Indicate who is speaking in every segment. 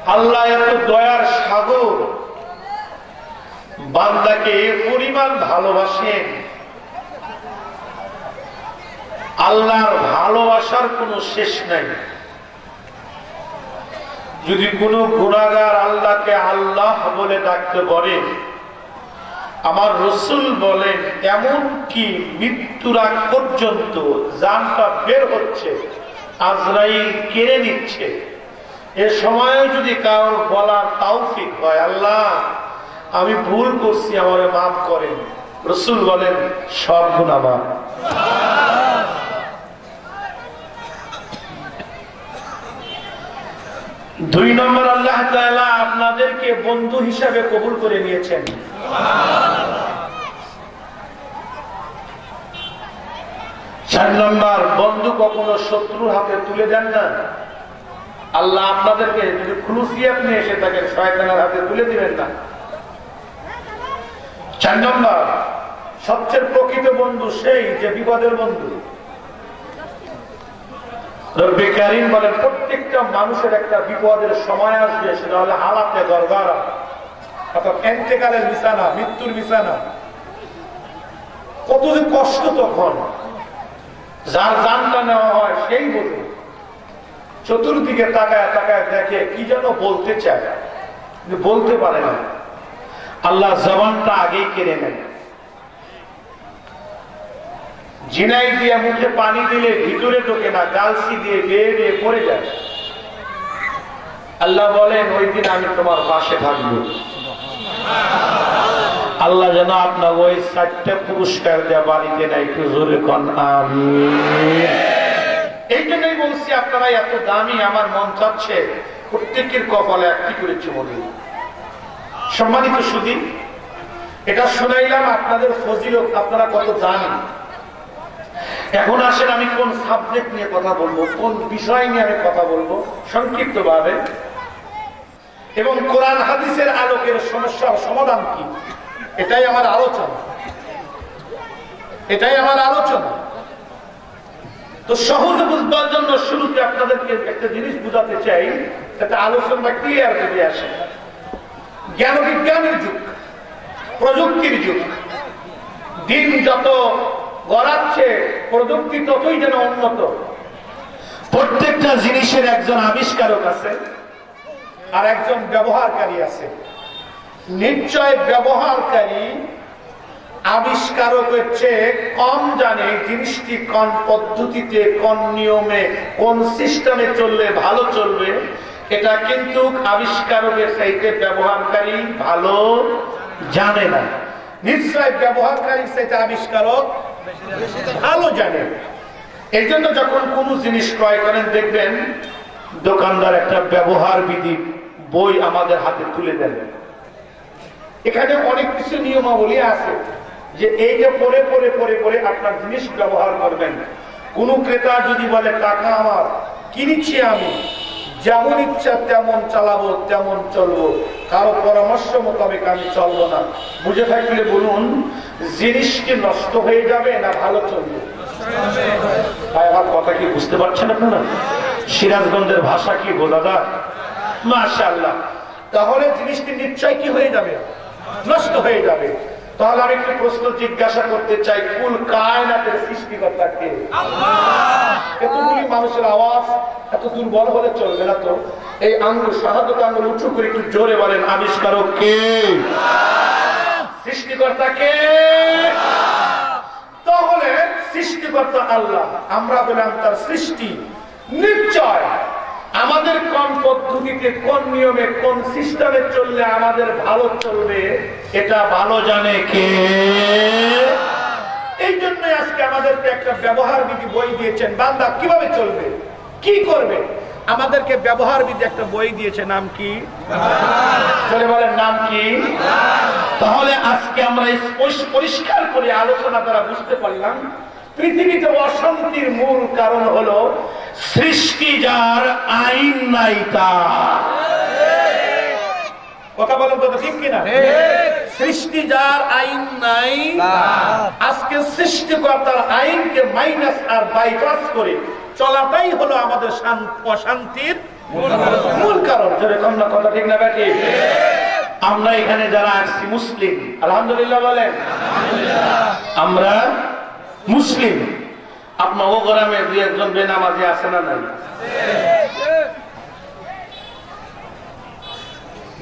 Speaker 1: আল্লাহ এত দয়ার সাগর, বান্দাকে পরিমাণ ভালোবাসেন। আল্লাহর ভালোবাসার কোনো শেষ নাই। যদি কোনো গুনাহগার আল্লাহকে আল্লাহ বলে ডাকতে পারে, আমার রাসূল বলেন এমন কি মৃত্যুর আগ পর্যন্ত জানটা বের হচ্ছে, আজরাইল কেড়ে নিচ্ছে, এ সময় যদি কারোর বলার তৌফিক হয়, আল্লাহ আমি ভুল করছি আমারে মাফ করেন, রাসূল বলেন সব গুনাহ মাফ। দুই নম্বর, আল্লাহ তাআলা আপনাদেরকে বন্ধু হিসাবে কবুল করে নিয়েছেন। চার নম্বর, বন্ধু কখনো শত্রুর হাতে তুলে দেন না। আল্লাহ আপনাদেরকে যদি খুলুসিয়াত নিয়ে এসে থাকেন, শয়তানের হাতে তুলে দিবেন না। চার নম্বর, সবচেয়ে প্রকৃত বন্ধু সেই যে বিপদের বন্ধু। রব্বে কারীম বলেন প্রত্যেকটা মানুষের একটা বিপদের সময় আসবে, সেটা হলো হালাতে গরগরা, অর্থাৎ ইন্তেকালের বিছানা, মৃত্যুর বিছানা। কত যে কষ্ট তখন, যার জানটা নেওয়া হয় সেই বোঝে। চতুর্দিকে তাকায় তাকায় দেখে কি যেন বলতে চায়, কিন্তু বলতে পারে না। আল্লাহ জবানটা আগেই কেড়ে নেন। জিনাই দিয়ে মুখে পানি দিলে ভিতরে ঢোকে না, গালসি দিয়ে বেয়ে বেয়ে পড়ে যায়। আল্লাহ বলেন ওই দিন আমি তোমার পাশে থাকবো। আল্লাহ যেন আপনার ওই 4টা পুরস্কার দেয়া বাড়িতে নাই, একটু জোরে কন আমিন। এই জন্যই বলছি আপনারা এত দামি, আমার মন চাচ্ছে প্রত্যেকের কপালে একটি করে চুমো দিন। সম্মানিত সুধী, এটা শুনাইলাম আপনাদের ফজিলত, আপনারা কত জানেন। এখন আসেন আমি কোন সাবজেক্ট নিয়ে কথা বলবো, কোন বিষয় নিয়ে আমি কথা বলবো সংক্ষিপ্ত ভাবে, এবং কোরআন হাদিসের আলোকের সমস্যার সমাধান কি, এটাই আমার আলোচনা। এটাই আমার আলোচনা। তো সহজে বুঝবার জন্য শুরুতে আপনাদেরকে একটা জিনিস বুঝাতে চাই, একটা আলোচনা ক্লিয়ার হয়ে আসে। জ্ঞান বিজ্ঞানের যুগ, প্রযুক্তির যুগ, দিন যত গড়াচ্ছে প্রযুক্তি ততই যেন উন্নত। প্রত্যেকটা জিনিসের একজন আবিষ্কারক আছে আর একজন ব্যবহারকারী আছে। নিশ্চয় ব্যবহারকারী আবিষ্কারকের চেয়ে কম জানে জিনিসটি কোন পদ্ধতিতে, কোন নিয়মে, কোন সিস্টেমে চললে ভালো চলবে। এটা কিন্তু আবিষ্কারকের চাইতে ব্যবহারকারী ভালো জানে না। নিশ্চয় ব্যবহারকারী চাইতে আবিষ্কারক ভালো জানে। এই জন্য যখন কোন জিনিস ক্রয় করেন দেখবেন দোকানদার একটা ব্যবহার বিধি বই আমাদের হাতে তুলে দেন। এখানে অনেক কিছু নিয়মাবলী আছে যে এইটা পরে পরে পরে পরে আপনার জিনিস ব্যবহার করবেন। কোন ক্রেতা যদি বলে টাকা আমার, কিনেছি আমি, যেমন ইচ্ছা তেমন চালাবো, তেমন চলবো, কারো পরামর্শ মোতাবেক আমি চলবো না, বুঝে থাকলে বলুন জিনিস কি নষ্ট হয়ে যাবে না ভালো চলবে? ভাই আমার কথা কি বুঝতে পারছেন আপনারা? সিরাজগঞ্জের ভাষা কি বোঝা যায়? মাশাআল্লাহ। তাহলে জিনিসটি নিশ্চয় কি হয়ে যাবে? নষ্ট হয়ে যাবে। তাহলে আমি একটি প্রশ্ন জিজ্ঞাসা করতে চাই, কুল কায়নাতের সৃষ্টিকর্তা কে? এতগুলি মানুষের আওয়াজ এত দুর্বল হলে চলবে না তো। এই আঙ্গুল, শাহাদত আঙ্গুল উঁচু করে একটু জোরে বলেন, আবিষ্কারক কে? সৃষ্টিকর্তা কে? তাহলে সৃষ্টিকর্তা আল্লাহ, আমরা বললাম তার সৃষ্টি। নিশ্চয় আমাদের কোন পদ্ধতিতে, কোন নিয়মে, কোন সিস্টেমে চললে আমাদের ভালো চলবে এটা ভালো জানে কে? এই জন্য আজকে আমাদেরকে একটা ব্যবহার বিধি বই দিয়েছেন, বান্দা কিভাবে চলবে, কি করবে, আমাদেরকে ব্যবহার বিধি একটা বই দিয়েছে। নাম কি? চলে বলেন নাম কি? তাহলে আজকে আমরা পরিষ্কার করে আলোচনা দ্বারা বুঝতে পারলাম পৃথিবীতে অশান্তির মূল কারণ হলো সৃষ্টি যার, আইন নাই তার। কথা বলেন তো ঠিক কিনা? সৃষ্টি যার, আইন নাই। আজকে সৃষ্টিকর্তার আইনকে মাইনাস আর বাইপাস করে চলাটাই হলো আমাদের অশান্তির মূল কারণ। জোরে কন্যা কথা ঠিক না ব্যাটি? আমরা এখানে যারা আসছি মুসলিম, আলহামদুলিল্লাহ বলেন। আমরা মুসলিম। আপনার ও গ্রামে দুই একজন বেনামাজি আছে না নাই?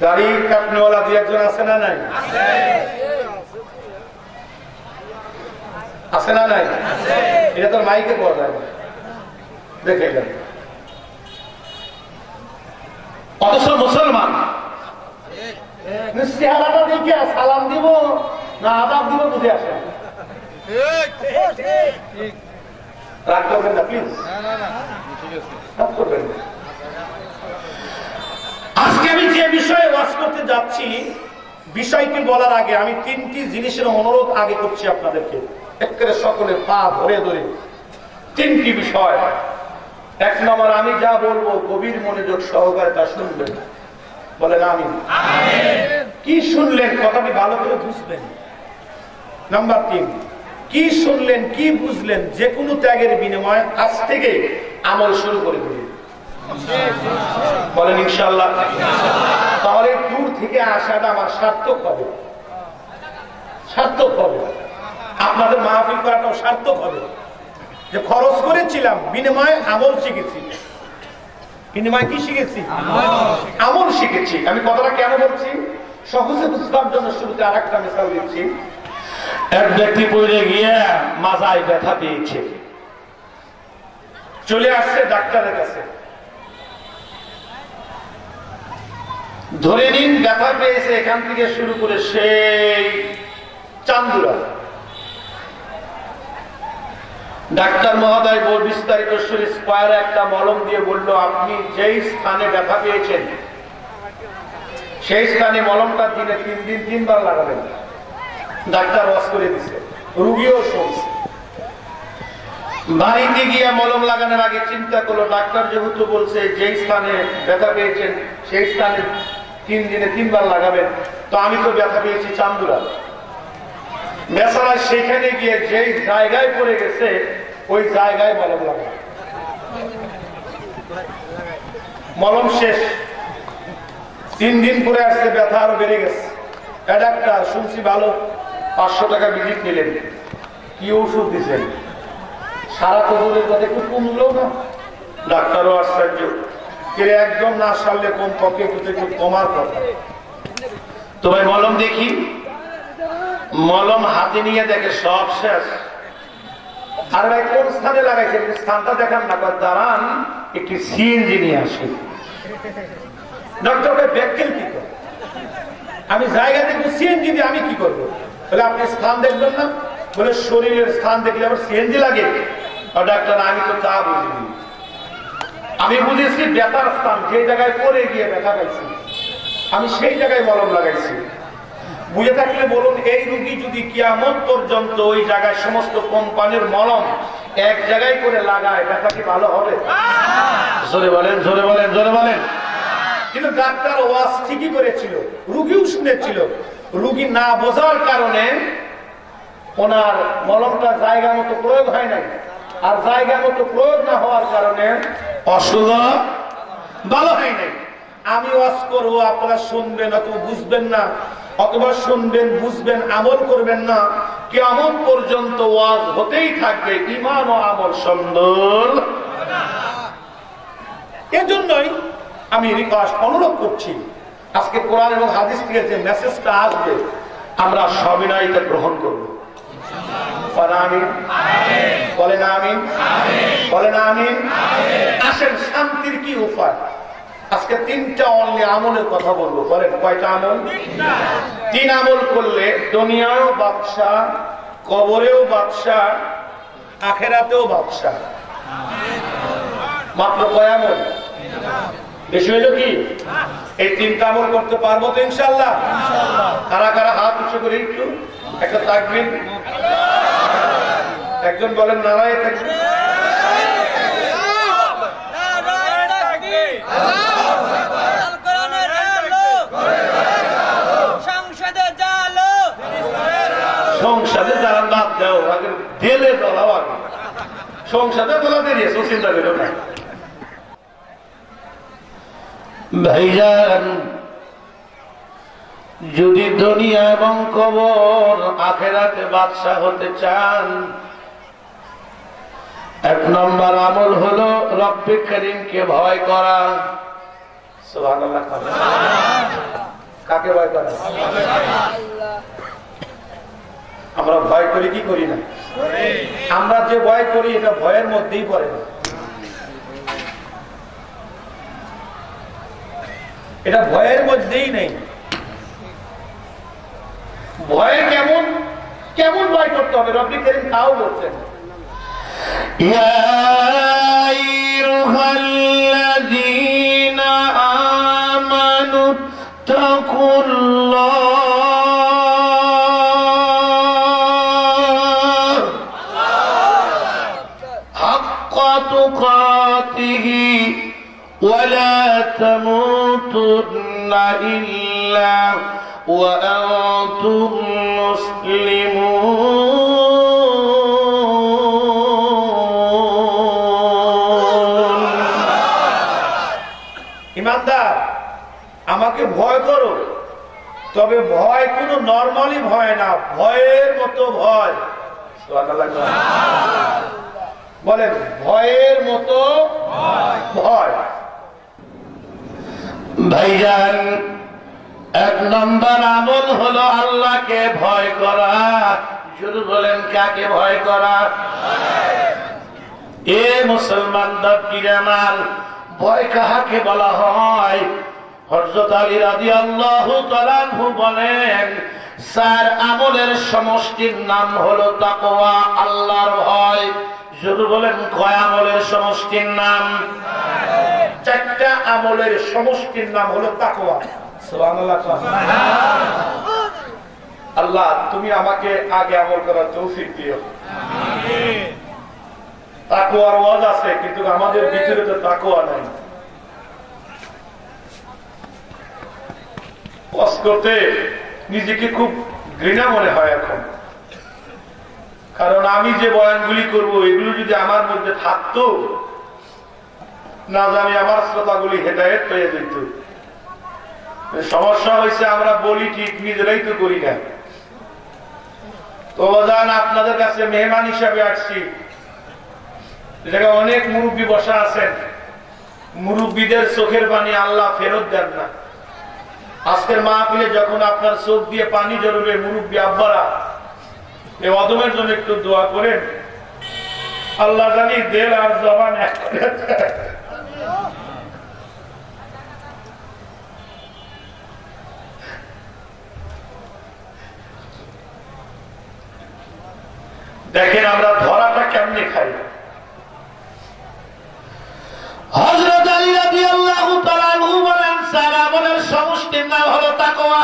Speaker 1: দাড়ি কাটনেওয়ালা দুই একজন আছে না নাই? আছে না নাই? এটা তো মাইকে পাওয়া যায় না, দেখে গেল। অথচ মুসলমান চেহারাটা দেখে সালাম দিব না আদাব দিব বুঝে আসে। রাগ করবেন না প্লিজ, রাগ করবেন না। আজকে আমি যে বিষয়ে ওয়াজ করতে যাচ্ছি, বিষয়টি বলার আগে আমি তিনটি জিনিসের অনুরোধ আগে করছি আপনাদেরকে, একেবারে সকলে পা ধরে ধরে তিনটি বিষয়। এক নম্বর, আমি যা বলবো গভীর মনোযোগ সহকারে তা শুনবেন, বলেন আমিন। কি শুনলেন কথাটি ভালো করে বুঝবেন। নাম্বার 3, কি শুনলেন কি বুঝলেন যে কোনো ত্যাগের বিনিময়ে আজ থেকে আমল শুরু করে দিবেন, বলেন ইনশাআল্লাহ। তাহলে দূর থেকে আসাটা আমার সার্থক হবে, সার্থক হবে। আপনাদের মাহফিল করাটাও সার্থক হবে, যে খরচ করেছিলাম বিনিময়ে আমল শিখেছি। বিনিময়ে কি শিখেছি? আমল শিখেছি। আমি কথাটা কেন বলছি সহজে বুঝবার জন্য শুরুতে আর একটা মিসাল দিচ্ছি। এক ব্যক্তি পড়ে গিয়ে মাজায় ব্যথা পেয়েছে, চলে আসছে ডাক্তারের কাছে। ধরে নিন ব্যথা পেয়েছে এখান থেকে শুরু করে সেই চান্দুরা। ডাক্তার মহোদয় বিস্তারিত স্কয়ারে একটা মলম দিয়ে বলল, আপনি যেই স্থানে ব্যথা পেয়েছেন সেই স্থানে মলমটা দিনে 3 দিন 3 বার লাগাবেন। ডাক্তার ওয়াজ করে দিছে, রুগীও শুনছে। বাড়িতে গিয়ে মলম লাগানোর আগে চিন্তা করলো, ডাক্তার যেহেতু বলছে যেই স্থানে ব্যথা পেয়েছেন সেই স্থানে 3 দিনে 3 বার লাগাবেন, তো আমি তো ব্যথা পেয়েছি চান্দুরা। বেচারা সেখানে গিয়ে যেই জায়গায় পড়ে গেছে ওই জায়গায় মলম লাগাবে। মলম শেষ, 3 দিন পরে আসছে, ব্যথা আরো বেড়ে গেছে। ডাক্তার শুনছি ভালো, 500 টাকা ভিজিট নিলেন, কি ওষুধ দিচ্ছেন? সারা কবরের কথা একটু কমলো না? ডাক্তারও আশ্চর্য, একদম না সারলে কম পক্ষে একটু কমার কথা। তো ভাই মলম দেখি। মলম হাতে নিয়ে দেখে সব শেষ। আর ভাই কোন স্থানে লাগাইছেন? স্থানটা দেখান না, দাঁড়ান একটি সিএনজি নিয়ে আসি। ডক্টর বৈজ্ঞানিক, আমি জায়গা দেখবো সিএনজি দিয়ে আমি কি করবো? বলে আপনি স্থান দেখবেন না? বলে শরীরের স্থান দেখলে আবার সিএনজি লাগে? ডাক্তার আমি তো তা বুঝিনি, আমি বুঝেছি ব্যথার স্থান যে জায়গায় পড়ে গিয়ে ব্যথা পাইছি আমি সেই জায়গায় মলম লাগাইছি। বুঝে থাকলে বলুন, এই রোগী যদি কিয়ামত পর্যন্ত ওই জায়গায় সমস্ত কোম্পানির মলম এক জায়গায় করে লাগায়, ব্যথা কি ভালো হবে? জোরে বলেন, জোরে বলেন, জোরে বলেন। কিন্তু ডাক্তার ওয়াজ ঠিকই করেছিল, রুগীও শুনেছিল। রুগী না বোঝার কারণে ওনার মলমটা জায়গা মতো প্রয়োগ হয় নাই, আর জায়গা মতো প্রয়োগ না হওয়ার কারণে অসুখ ভালো হয় নাই। আমি ওয়াজ করবো, আপনারা শুনবেন অথবা বুঝবেন না, অথবা শুনবেন বুঝবেন আমল করবেন না, কিয়ামত পর্যন্ত ওয়াজ হতেই থাকবে, ঈমান ও আমল সুন্দর। এজন্যই আমি রিকোয়েস্ট অনুরোধ করছি, আজকে কোরআন এবং হাদিস থেকে যে মেসেজটা আসবে আমরা সবিনয়তা গ্রহণ করব। বলেন আমিন, বলেন আমিন। আসেন, শান্তির কি উপায়? আজকে 3টা অনলি আমলের কথা বলবো। বলেন কয়টা আমল? 3 আমল করলে দুনিয়াও বাদশা, কবরেও বাদশা, আখেরাতেও বাদশা। মাত্র কয় আমল? বেশি হইল কি? এই 3টা আমল করতে পারবো তো ইনশাআল্লাহ? কারা কারা হাত উঁচু করে একটু একটা তাকবীর। একজন বলেন নারায়ে তাকবীর। সংসদে যারা বাদ দেও, আগে দেলে দলাও, আগে সংসদে দলা দেরিয়েছে, চিন্তা করো না। ভাইজান, যদি দুনিয়া এবং কবর আখিরাতে বাদশা হতে চান, এক নম্বর আমল হলো রব্বে করিমকে ভয় করা। সুবহানাল্লাহ। কাকে ভয় করা? আমরা ভয় করি কি করি না? আমরা যে ভয় করি এটা ভয়ের মধ্যেই পড়ে না, এটা ভয়ের মধ্যেই নেই। ভয় কেমন কেমন ভয় করতে হবে রব্বি করিম তাও বলছেন, ইয়া আইয়ুহাল্লাযীনা আমানু তাকুল্লাহ হাক্কা তুকাতিহি ওয়া লা তামুতুন্না ইল্লা ওয়া আনতুম মুসলিমুন। ইমানদার, আমাকে ভয় করো, তবে ভয় কোনো নরমালি ভয় না, ভয়ের মতো ভয়। বলে ভয়ের মতো ভয়। ভাইজান, এক নম্বর আমল হলো আল্লাহকে ভয় করা। শুরু বলেন কাকে ভয় করা? এ মুসলমান দপ্পিরামান, ভয় কাহাকে বলা হয়? হযরত আলী রাদিয়াল্লাহু তাআলা আনহু বলেন, চার আমলের সমষ্টির নাম হলো তাকওয়া, আল্লাহর ভয়। শুরু বলেন কয় আমলের সমষ্টির নাম? চারটা আমলের সমষ্টির নাম হলো তাকওয়া। সুবহানাল্লাহ। আল্লাহ তুমি আমাকে আগে আমল করার তৌফিক দিও। তাকওয়ার ওয়াজ আছে, কিন্তু আমাদের ভিতরে তো তাকওয়া নাই। ওয়াজ করতে নিজেকে খুব ঘৃণা মনে হয় এখন, কারণ আমি যে বয়ানগুলি করব এগুলো যদি আমার মধ্যে থাকতো, না জানি আমার শ্রোতাগুলি হেদায়েত পেয়ে যেত। সমস্যা হয়েছে আমরা বলি ঠিক, নিজেরাই তো করি না। তো বাজান, আপনাদের কাছে মেহমান হিসাবে আসছি। অনেক মুরব্বী বসা আছেন, মুরব্বীদের চোখের পানি আল্লাহ ফেরত দেন না। আজকের মাহফিলে যখন আপনার চোখ দিয়ে পানি ঝরবে, মুরব্বী আব্বারা এই অদমের জন্য একটু দোয়া করেন। আল্লাহ জানি দিল আর জবান এক করে। দেখেন আমরা ধরাটা কেমনে খাই। হযরত আলী রাদিয়াল্লাহু তাআলা আনহু বলেন, চার আমলের সমষ্টির নাম হলো তাকওয়া।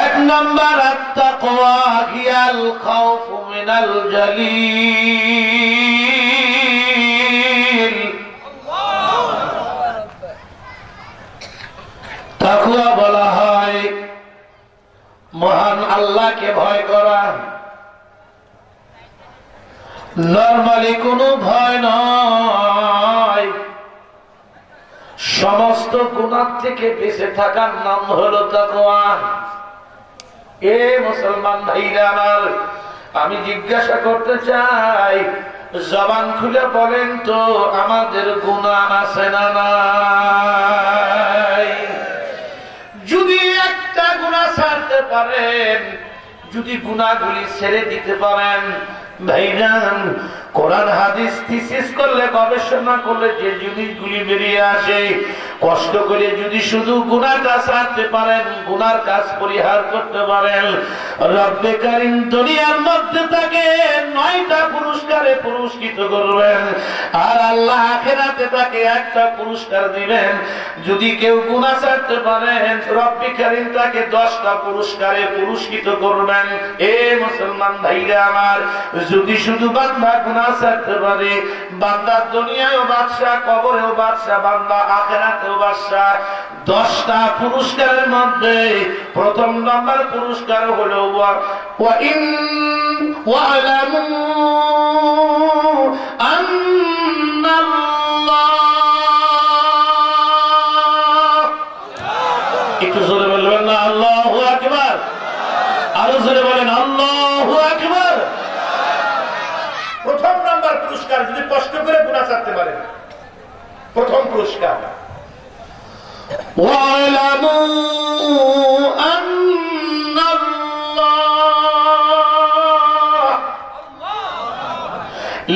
Speaker 1: এক নম্বর আত-তাকওয়া হিয়াল খাউফু মিনাল জালিল। তাকওয়া বলা হয় মহান আল্লাহকে ভয় করা। নরমালি কোনো ভয় নয়, সমস্ত গুনাহ থেকে বেঁচে থাকার নাম হলো তাকওয়া। এ মুসলমান ভাইরা আমার, আমি জিজ্ঞাসা করতে চাই, জবান খুলে বলেন তো আমাদের গুনাহ আছে না নাই? যদি একটা গুনাহ ছাড়তে পারেন, যদি গুনাহগুলি ছেড়ে দিতে পারেন, ভাইজান কোরআন হাদিস থিসিস করলে, গবেষণা করলে যে জিনিসগুলি বেরিয়ে আসে, কষ্ট করে যদি শুধু গুনাহটা ছাড়তে পারেন, গুনার কাজ পরিহার করতে পারেন, রব্বে কারীম দুনিয়ার মধ্যে তাকে 9টা পুরস্কারে পুরস্কৃত করবেন, আর আল্লাহ আখিরাতে তাকে একটা পুরস্কার দিবেন। যদি কেউ গুনাহ ছাড়তে পারেন, রব্বে কারীম তাকে 10টা পুরস্কারে পুরস্কৃত করবেন। এ মুসলমান ভাইরা আমার, যদি শুধু বান্দা গুনাহ ছাড়তে পারে, বান্দা দুনিয়ায়ও বাদশা, কবরেও বাদশা, বান্দা আখিরাতেও বাদশা। 10টা পুরস্কারের মধ্যে প্রথম নম্বর পুরস্কার হলো ওয়া'লামু আন্না একটু জোরে বলবেন না আল্লাহু আকবার? আরো জোরে বলেন আল্লাহু আকবার। প্রথম নাম্বার পুরস্কার, যদি কষ্ট করে গুনাহ ছাড়তে পারেন, প্রথম পুরস্কার ওয়ালামু আন্নাল্লাহ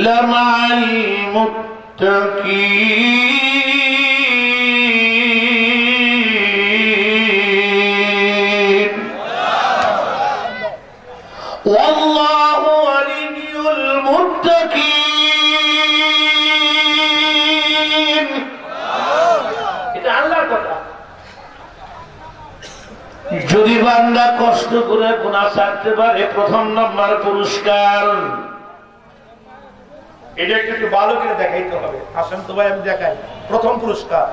Speaker 1: লামা'আল মুত্তাকিন ওয়াল্লাহু ওয়ালিয়ুল মুত্তাকিন। এটা আল্লাহর কথা। যদি বান্দা কষ্ট করে গুনাহ ছাড়তে পারে, প্রথম নম্বর পুরস্কার। এটা একটু ভালো করে দেখাইতে হবে। আসেন তো ভাই, আমি দেখাই। প্রথম পুরস্কার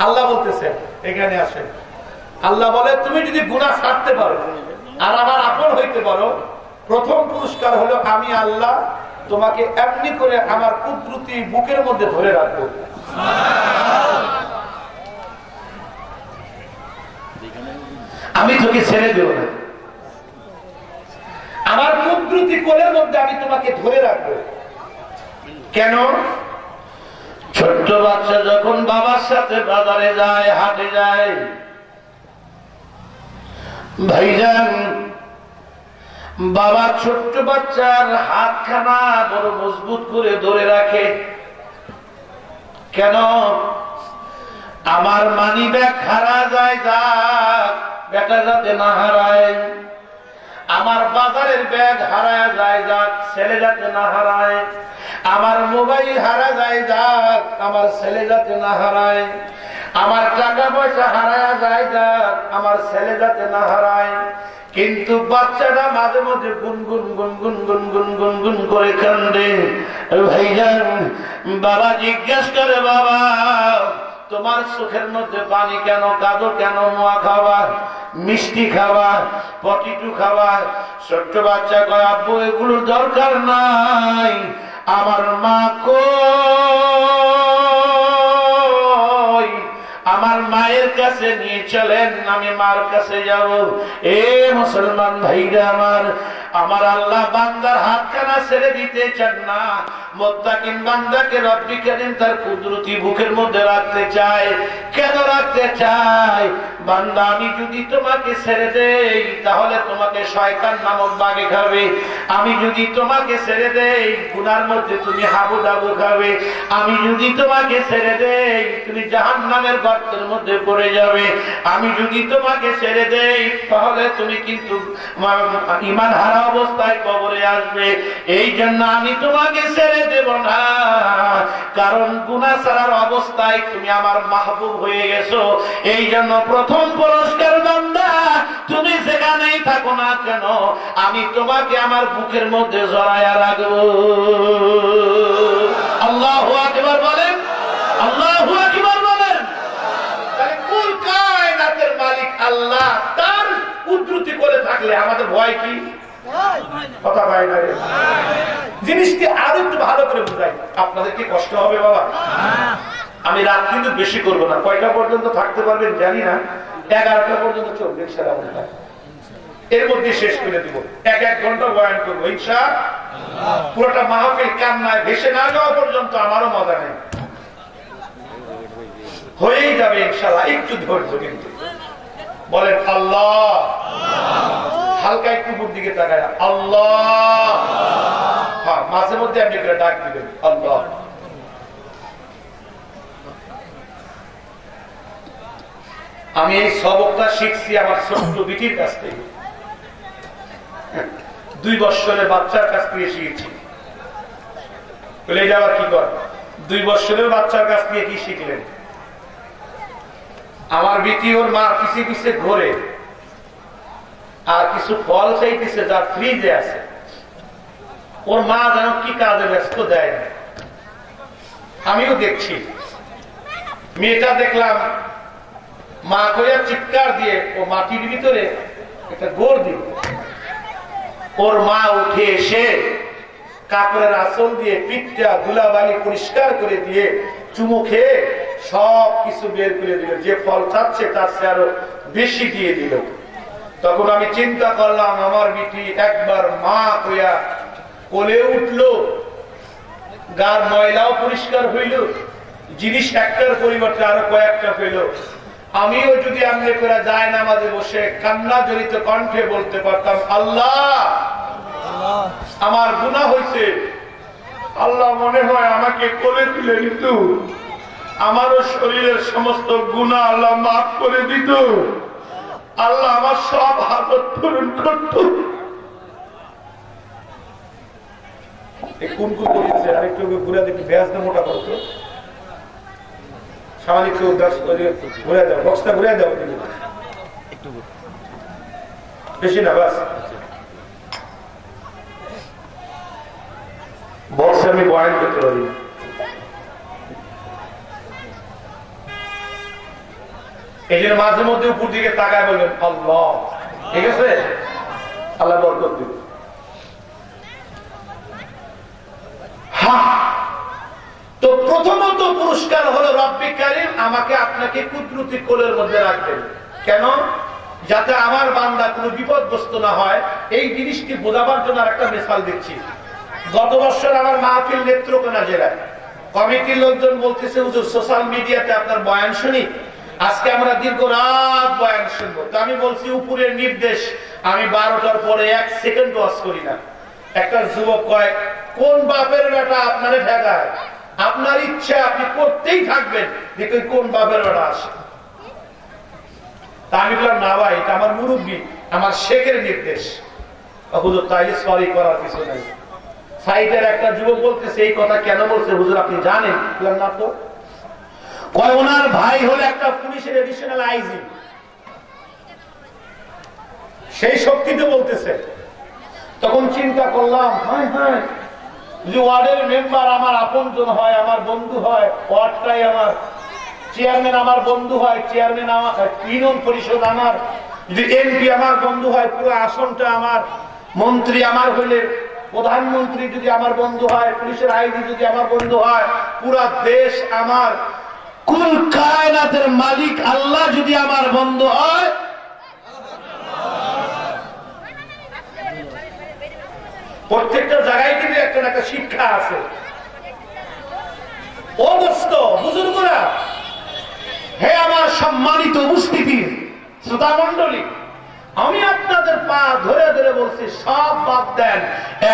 Speaker 1: আল্লাহ বলতেছেন, এখানে আসেন। আল্লাহ বলে তুমি যদি গুনাহ ছাড়তে পারো আর আমার আপন হইতে পারো, প্রথম পুরস্কার হলো আমি আল্লাহ তোমাকে এমনি করে আমার কুদরতি বুকের মধ্যে ধরে রাখবো। আমি তোকে ছেড়ে দেব না, আমার কুদরতি কোলের মধ্যে আমি তোমাকে ধরে রাখবো। কেন? ছোট্ট বাচ্চা যখন বাবার সাথে বাজারে যায়, হাটে যায়, ভাইজান বাবা ছোট্ট বাচ্চার হাতখানা বড় মজবুত করে ধরে রাখে। কেন? আমার মানি ব্যাগ হারা যায়, যাক বেটা যাতে না হারায়। আমার বাজারের ব্যাগ হারায় যায়, যাক ছেলে যাতে না হারায়। আমার মোবাইল হারা যায়, যাক আমার ছেলে যাতে না হারায়। আমার টাকা পয়সা হারায় যায়, যাক আমার ছেলে যাতে না হারায়। কিন্তু বাচ্চাটা মাঝে মধ্যে গুনগুন গুনগুন গুনগুন গুনগুন করে কান্দে। ভাইজান বাবা জিজ্ঞেস করে, বাবা তোমার চোখের মধ্যে পানি কেন, কাঁদো কেন? মোয়া খাওয়া, মিষ্টি খাওয়া, পটিটু খাওয়া। ছোট্ট বাচ্চা কয়, আব্বু এগুলোর দরকার নাই, আমার মা কই, আমার মায়ের কাছে নিয়ে চলেন, আমি মার কাছে যাব। এ মুসলমান ভাইরা আমার, আমার আল্লাহ বান্দার হাতখানা ছেড়ে দিতে চান না। মুত্তাকিন বান্দাকে রব্বি কারীম তার কুদরতি বুকের মধ্যে রাখতে চায়। কেন রাখতে চায়? বান্দা আমি যদি তোমাকে ছেড়ে দেই তাহলে তোমাকে শয়তান নামক বাগে খাবে। আমি যদি তোমাকে ছেড়ে দেই গুনার মধ্যে তুমি হাবুডাবু খাবে। আমি যদি তোমাকে ছেড়ে দেই তুমি জাহান্নামের গর্তের মধ্যে পড়ে যাবে। আমি যদি তোমাকে ছেড়ে দেই তাহলে তুমি কিন্তু ঈমান হারা অবস্থায় কবরে আসবে। এই জন্য আমি তোমাকে ছেড়ে দেব না, কারণ গুনাহ ছাড়ার অবস্থায় তুমি আমার মাহবুব হয়ে গেছো। এই জন্য প্রথম পুরস্কার বান্দা, তুমি যেখানেই থাকো না কেন আমি তোমাকে আমার বুকের মধ্যে জড়ায়া রাখবো। আল্লাহু আকবার বলেন, আল্লাহু আকবার বলেন। তাহলে কুল কায়নাতের মালিক আল্লাহ, তার কুদরতি করে থাকলে আমাদের ভয় কি? কথা ভাই না রে, জিনিসটি আরো একটু ভালো করে বুঝাই। আপনাদের কি কষ্ট হবে বাবা? আমি রাত কিন্তু বেশি করবো না। কয়টা পর্যন্ত থাকতে পারবেন জানি না, 11টা পর্যন্ত চলবে ইনশাআল্লাহ। এর মধ্যে শেষ করে দিব। 1 ঘন্টা বয়ান করবো ইনশাআল্লাহ। পুরোটা মাহফিল কান্নায় ভেসে না যাওয়া পর্যন্ত আমারও মজা নেই, হয়েই যাবে ইনশাআল্লাহ। একটু ধৈর্য কিন্তু বলেন আল্লাহ, হালকা একটু উপর দিকে তাকায় আল্লাহ। হ্যাঁ, মাঝে মধ্যে আপনি একটা ডাক দিবেন আল্লাহ। আমি এই সবকটা শিখছি আমার ছোট্ট বিটির কাছ থেকে, 2 বছরের বাচ্চার কাছ থেকে শিখেছি। বলে এটা আবার কি কর? 2 বছরের বাচ্চার কাছ থেকে কি শিখলেন? আমার বিটি ওর মার পিছিয়ে পিছিয়ে ঘোরে আর কিছু ফল চাইতেছে যা ফ্রিজে আছে। ওর মা যেন কি কাজে ব্যস্ত দেয় না। আমিও দেখছি, মেয়েটা দেখলাম মা কইয়া চিৎকার দিয়ে ও মাটির ভিতরে একটা গোড় দিল। ওর মা উঠে এসে কাপড়ের আঁচল দিয়ে পিঠটা ধুলাবালি পরিষ্কার করে দিয়ে চুমু খেয়ে সব কিছু বের করে দিল, যে ফল চাচ্ছে তার চেয়ে আরো বেশি দিয়ে দিল। তখন আমি চিন্তা করলাম, আমার বিটি একবার মা হইয়া কোলে উঠলো, গার ময়লাও পরিষ্কার হইল, জিনিস একটার পরিবর্তে আরো কয়েকটা হইল। আমিও যদি আমনে করে যায় নামাজে বসে কান্না জড়িত কণ্ঠে বলতে পারতাম, আল্লাহ আমার গুনাহ হয়েছে, আল্লাহ মনে হয় আমাকে কোলে তুলে নিত, আমারও শরীরের সমস্ত গুনাহ আল্লাহ মাফ করে দিত, আল্লাহ আমার সব হাজত পূরণ করত। কোন কোন করেছে আরেকটু ঘুরে দেখি, ব্যাসটা মোটা করতো, সামাজিক ঘুরে দাও, বক্সটা ঘুরে দাও বেশি না, বাস বক্স আমি বয়ান করতে পারি। এই জন্য মাঝে মধ্যে উপর দিকে তাকায় বলবেন আল্লাহ, ঠিক আছে, আল্লাহ বরকত দিন। তো প্রথমত পুরস্কার হলো রব্বি কারীম আমাকে আপনাকে কুদরতি কোলের মধ্যে রাখবেন। কেন? যাতে আমার বান্দা কোনো বিপদগ্রস্ত না হয়। এই জিনিসটি বোঝাবার জন্য আর একটা মিসাল দিচ্ছি। গত বছর আমার মাহফিল নেত্রকোনা জেলায় কমিটির লোকজন বলতেছে, হুজুর সোশ্যাল মিডিয়াতে আপনার বয়ান শুনি, আজকে আমরা দীর্ঘ রাত বয়ান শুনবো। তো আমি বলছি উপরের নির্দেশ, আমি 12টার পরে 1 সেকেন্ড ওয়াজ করি না। একটা যুবক কয়, কোন বাপের বেটা আপনারে ঠেকায়, আপনার ইচ্ছা আপনি করতেই থাকবেন, দেখুন কোন বাপের বেটা আসে। তা আমি বললাম, না ভাই, এটা আমার মুরব্বী, আমার শেখের নির্দেশ। হুজুর তাইলে সরি করার কিছু নাই। সাইডের একটা যুবক বলতেছে, এই কথা কেন বলছে হুজুর আপনি জানেন? বললাম না তো। কয় ওনার ভাই হলো একটা পুলিশের এডিশনাল আইজি, সেই শক্তিতে বলতেছে। তখন চিন্তা করলাম, হ্যাঁ হ্যাঁ, যদি ওয়ার্ডের মেম্বার আমার আপনজন হয়, আমার বন্ধু হয়, ওয়ার্ডটাই আমার, চেয়ারম্যান আমার বন্ধু হয়, চেয়ারম্যান আমার, ইউনিয়ন পরিষদ আমার, যদি এমপি আমার বন্ধু হয়, পুরো আসনটা আমার, মন্ত্রী আমার হইলে, প্রধানমন্ত্রী যদি আমার বন্ধু হয়, পুলিশের আইজি যদি আমার বন্ধু হয়, পুরা দেশ আমার, কুল কায়নাতের মালিক আল্লাহ যদি আমার বন্ধু হয়, প্রত্যেকটা জায়গায় কিন্তু একটা না একটা শিক্ষা আছে। ও দোস্ত বুজুর্গরা, হে আমার সম্মানিত উপস্থিতি শ্রোতা মন্ডলী, আমি আপনাদের পা ধরে ধরে বলছি, সব বাদ দেন,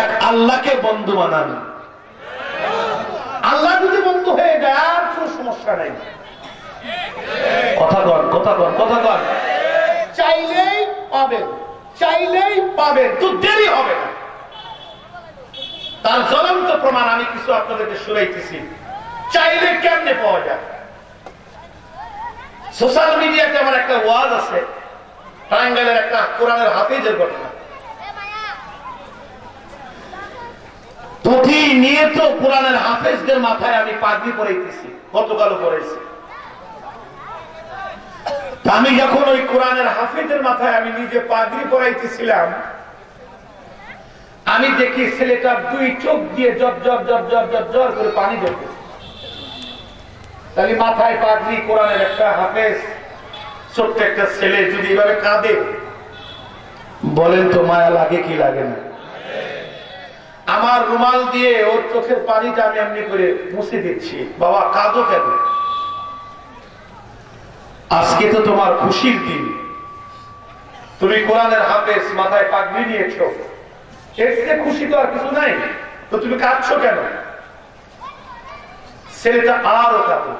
Speaker 1: এক আল্লাহকে বন্ধু বানান। আল্লাহ যদি বন্ধু হয়ে যায় আর কোনো সমস্যা নেই। কথা কন, কথা কন, কথা কন। চাইলেই পাবেন, চাইলেই পাবেন, তো দেরি হবে না। তার জ্বলন্ত প্রমাণ আমি কিছু আপনাদেরকে শুনাইতেছি। চাইলে কেমনে পাওয়া যায়? সোশ্যাল মিডিয়াতে আমার একটা ওয়াজ আছে, টাঙ্গাইলের একটা কোরআনের হাফেজের ঘটনা। প্রতিনিয়ত কোরআনের হাফেজদের মাথায় আমি পাগড়ি পরাইতেছি, গতকালও পরাইছি। আমি যখন ওই কোরআনের হাফেজের মাথায় আমি নিজে পাগড়ি পরাইতেছিলাম, আমি দেখি ছেলেটার 2 চোখ দিয়ে জর জর জর জর জর জর করে পানি ঝরতেছে। তাহলে মাথায় পাগড়ি, কোরআনের একটা হাফেজ, ছোট্ট একটা ছেলে যদি এভাবে কাঁদে, বলেন তো মায়া লাগে কি লাগে না? আমার রুমাল দিয়ে ওর চোখের পানিটা আমি এমনি করে মুছে দিচ্ছি, বাবা কাঁদো কেন? আজকে তো তোমার খুশির দিন, তুমি কোরআনের হাফেজ, মাথায় পাগড়ি নিয়েছ, এর চেয়ে খুশি তো আর কিছু নাই, তো তুমি কাঁদছো কেন? ছেলেটা আরো কাঁদে,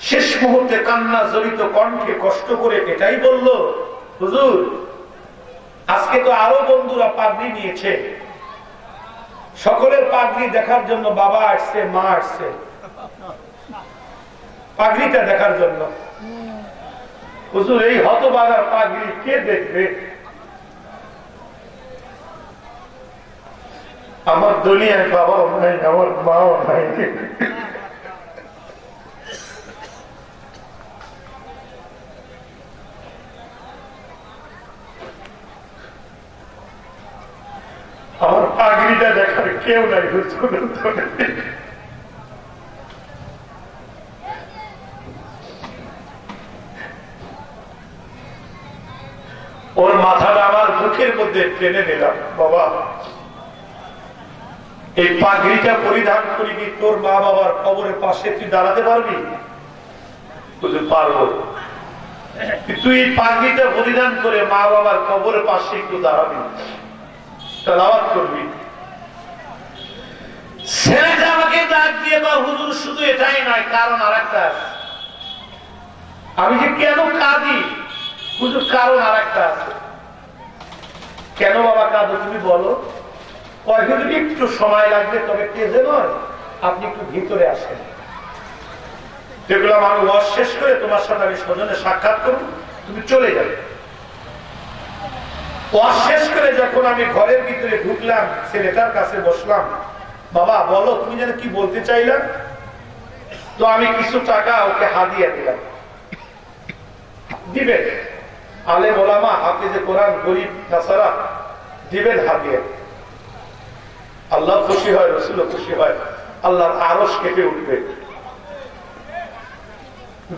Speaker 1: শেষ মুহূর্তে কান্না জড়িত কণ্ঠে কষ্ট করে এটাই বলল, হুজুর আজকে তো আরো বন্ধুরা পাগড়ি নিয়েছে, সকলের পাগড়ি দেখার জন্য বাবা আসছে, মা আসছে পাগড়িটা দেখার জন্য। হুজুর এই হতভাগার পাগড়ি কে দেখবে? আমার দুনিয়ায় বাবাও নাই, আমার মাও নাই, আমার পাগড়িটা দেখার কেউ নাই। ওর মাথাটা আমার বুকের মধ্যে টেনে নিলাম, বাবা এই পাগড়িটা পরিধান করি কি তোর মা বাবার কবরের পাশে তুই দাঁড়াতে পারবি? পারবো। তুই এই পাগড়িটা পরিধান করে মা বাবার কবরের পাশে একটু দাঁড়াবি, তেলাওয়াত করবি। ছেলেটা আমাকে ডাক দিয়ে বা হুজুর শুধু এটাই নয়, কারণ আর একটা। আমি যে কেন কাঁদি হুজুর, কারণ আর একটা আছে। কেন বাবা কাঁদো তুমি বলো? যদি একটু সময় লাগবে, তবে তেজে নয়, আপনি একটু ভিতরে আসেন, দেখলাম আমি ওয়াজ শেষ করে তোমার সাথে আমি স্বজনে সাক্ষাৎ করব, তুমি চলে যাবে। ওয়াজ শেষ করে যখন আমি ঘরের ভিতরে ঢুকলাম, ছেলেটার কাছে বসলাম, বাবা বলো তুমি যেন কি বলতে চাইলাম। তো আমি কিছু টাকা ওকে হাদিয়া দিলাম। দিবেন আলেম ওলামা, হাফেজে কোরআন, গরিব নাসারা দিবেন হাদিয়া। আল্লাহ খুশি হয়, রসুল খুশি হয়, আল্লাহর আরশ কেঁপে উঠবে।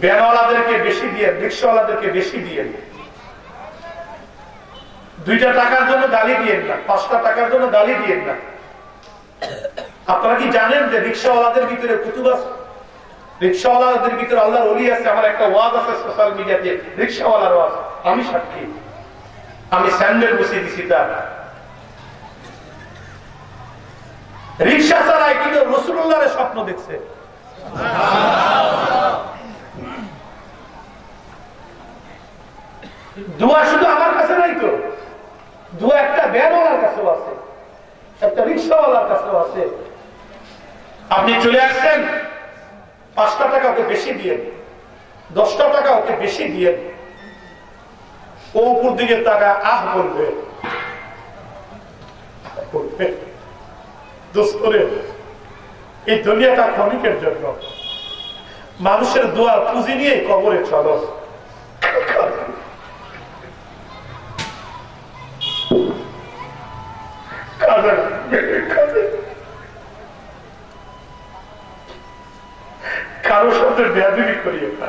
Speaker 1: ভ্যানওয়ালাদেরকে বেশি দিয়ে, রিক্সাওয়ালাদেরকে বেশি দিয়ে, 2টা টাকার জন্য গালি দিয়েন না, 5টা টাকার জন্য গালি দিয়েন না। আপনারা কি জানেন যে রিক্সাওয়ালাদের ভিতরে কুতুব আছে? রিক্সাওয়ালাদের ভিতরে আল্লাহর ওলি আছে। আমার একটা ওয়াজ আছে সোশ্যাল মিডিয়াতে, রিক্সাওয়ালার ওয়াজ, আমি সাক্ষী। আমি স্যান্ডেল বসিয়ে দিছি তার। রিক্সা চালায় কিন্তু রাসূলুল্লাহর স্বপ্ন দেখছে। দোয়া শুধু আমার কাছে নাই তো, দোয়া একটা ভ্যানওয়ালার কাছেও আছে, একটা রিক্সাওয়ালার কাছেও আছে। আপনি চলে আসছেন, 5টা টাকা ওকে বেশি দিয়ে, 10টা টাকা ওকে বেশি দিয়ে, ও উপর দিকে টাকা আহ বলবে, এই দুনিয়াটা ক্ষণিকের জন্য। মানুষের দোয়ার পুঁজি নিয়ে কবরে চলো। কারো সাথে বেয়াদবি করিও না,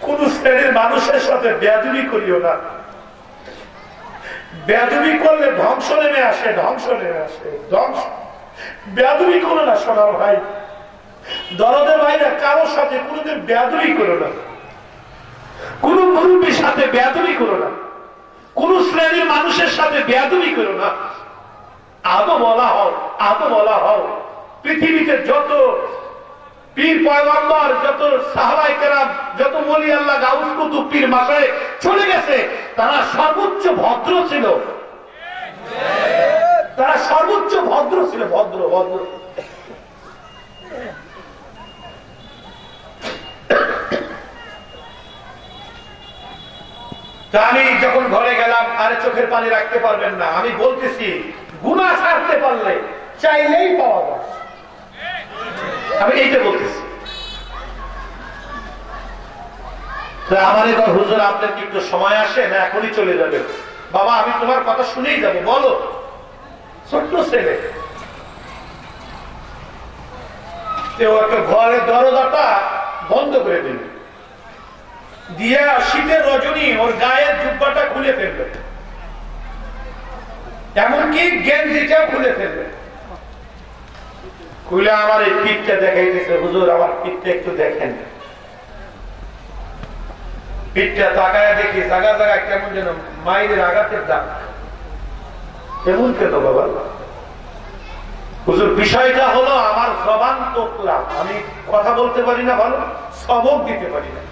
Speaker 1: কোন শ্রেণীর মানুষের সাথে বেয়াদবি করিও না। বেয়াদবি করলে ধ্বংস নেমে আসে, ধ্বংস নেমে আসে, ধ্বংস। বেয়াদবি করো না সোনার ভাই, দরদের ভাইরা, কারোর সাথে কোনোদিন বেয়াদবি করো না, কোন মুরব্বীর সাথে বেয়াদবি করো না, কোন শ্রেণীর মানুষের সাথে বেয়াদবি করো না। আদো বলা হও, আদো বলা হও। পৃথিবীতে যত পীর পয়গম্বর, যত সাহাবায়ে কেরাম, যত ওলি আল্লাহ, গাউস কুতুব, পীর মাশায়েখ চলে গেছে, তারা সর্বোচ্চ ভদ্র ছিল। তারা সর্বোচ্চ ভদ্র ছিল, ভদ্র ভদ্র। আমি যখন ঘরে গেলাম, আরে চোখের পানি রাখতে পারবেন না, আমি বলতেছি গুনাহ ছাড়তে পারলে চাইলেই পাওয়া যায়। আমি এইটা বলতেছি। আমার এবার হুজুর আপনার কি একটু সময় আসে না এখনই চলে যাবে? বাবা আমি তোমার কথা শুনেই যাবো, বলো। ছোট্ট ছেলে, ঘরের দরজাটা বন্ধ করে দিল, দিয়ে শীতের রজনী ওর গায়ের জুব্বাটা খুলে ফেলবে, এমনকি গেঞ্জিটাও খুলে ফেলবে। খুলে আমার এই পিঠটা দেখাইতেছে, হুজুর আমার পিঠটা একটু দেখেন। পিঠটা তাকায় দেখি জায়গা জায়গায় কেমন যেন মায়ের আঘাতের দাগ। কেমন কেন বাবা? হুজুর বিষয়টা হলো আমার জবান তোকলা, আমি কথা বলতে পারি না, ভালো সবক দিতে পারি না।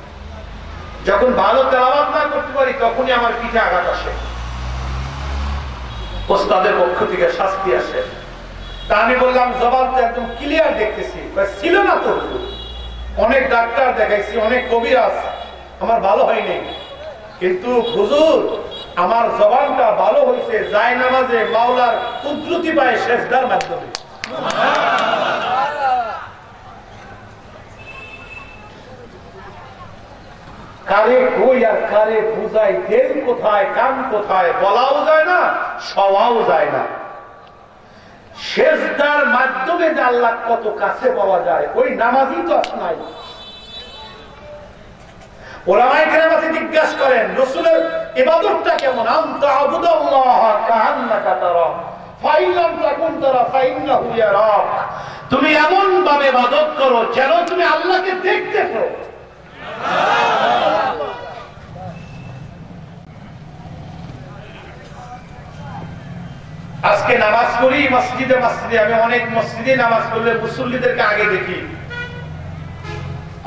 Speaker 1: যখন ভালো তেলাওয়াত না করতে পারি তখনই আমার পিঠে আঘাত আসে, ওস্তাদের পক্ষ থেকে শাস্তি আসে। তা আমি বললাম জবাব তো একদম ক্লিয়ার দেখতেছি, ছিল না তো হুজুর, অনেক ডাক্তার দেখাইছি, অনেক কবিরাজ, আমার ভালো হয়নি, কিন্তু হুজুর আমার জবানটা ভালো হয়েছে যায় নামাজে মাওলার কুদরতি পায় সেজদার মাধ্যমে। কারে কই আর কারে বুঝাই, দেন কোথায় কাম কোথায়, বলাও যায় না, সওয়াও যায় না। সেজদার মাধ্যমে যে আল্লাহ কত কাছে পাওয়া যায় ওই নামাজই তো নাই। ওলামায়ে কেরাম আছে জিজ্ঞাসা করেন রাসূলের ইবাদতটা কেমন? আনতা আবুদাল্লাহ কাআন্নাকা তারা ফাইন লাম তাকুন তারা ফাইন্নাহু ইয়ারাক। তুমি এমন ভাবে ইবাদত করো যেন তুমি আল্লাহকে দেখতেছো। আজকে নামাজ পড়ি মসজিদে মসজিদে, আমি অনেক মসজিদে নামাজ পড়লে মুসল্লিদেরকে আগে দেখি।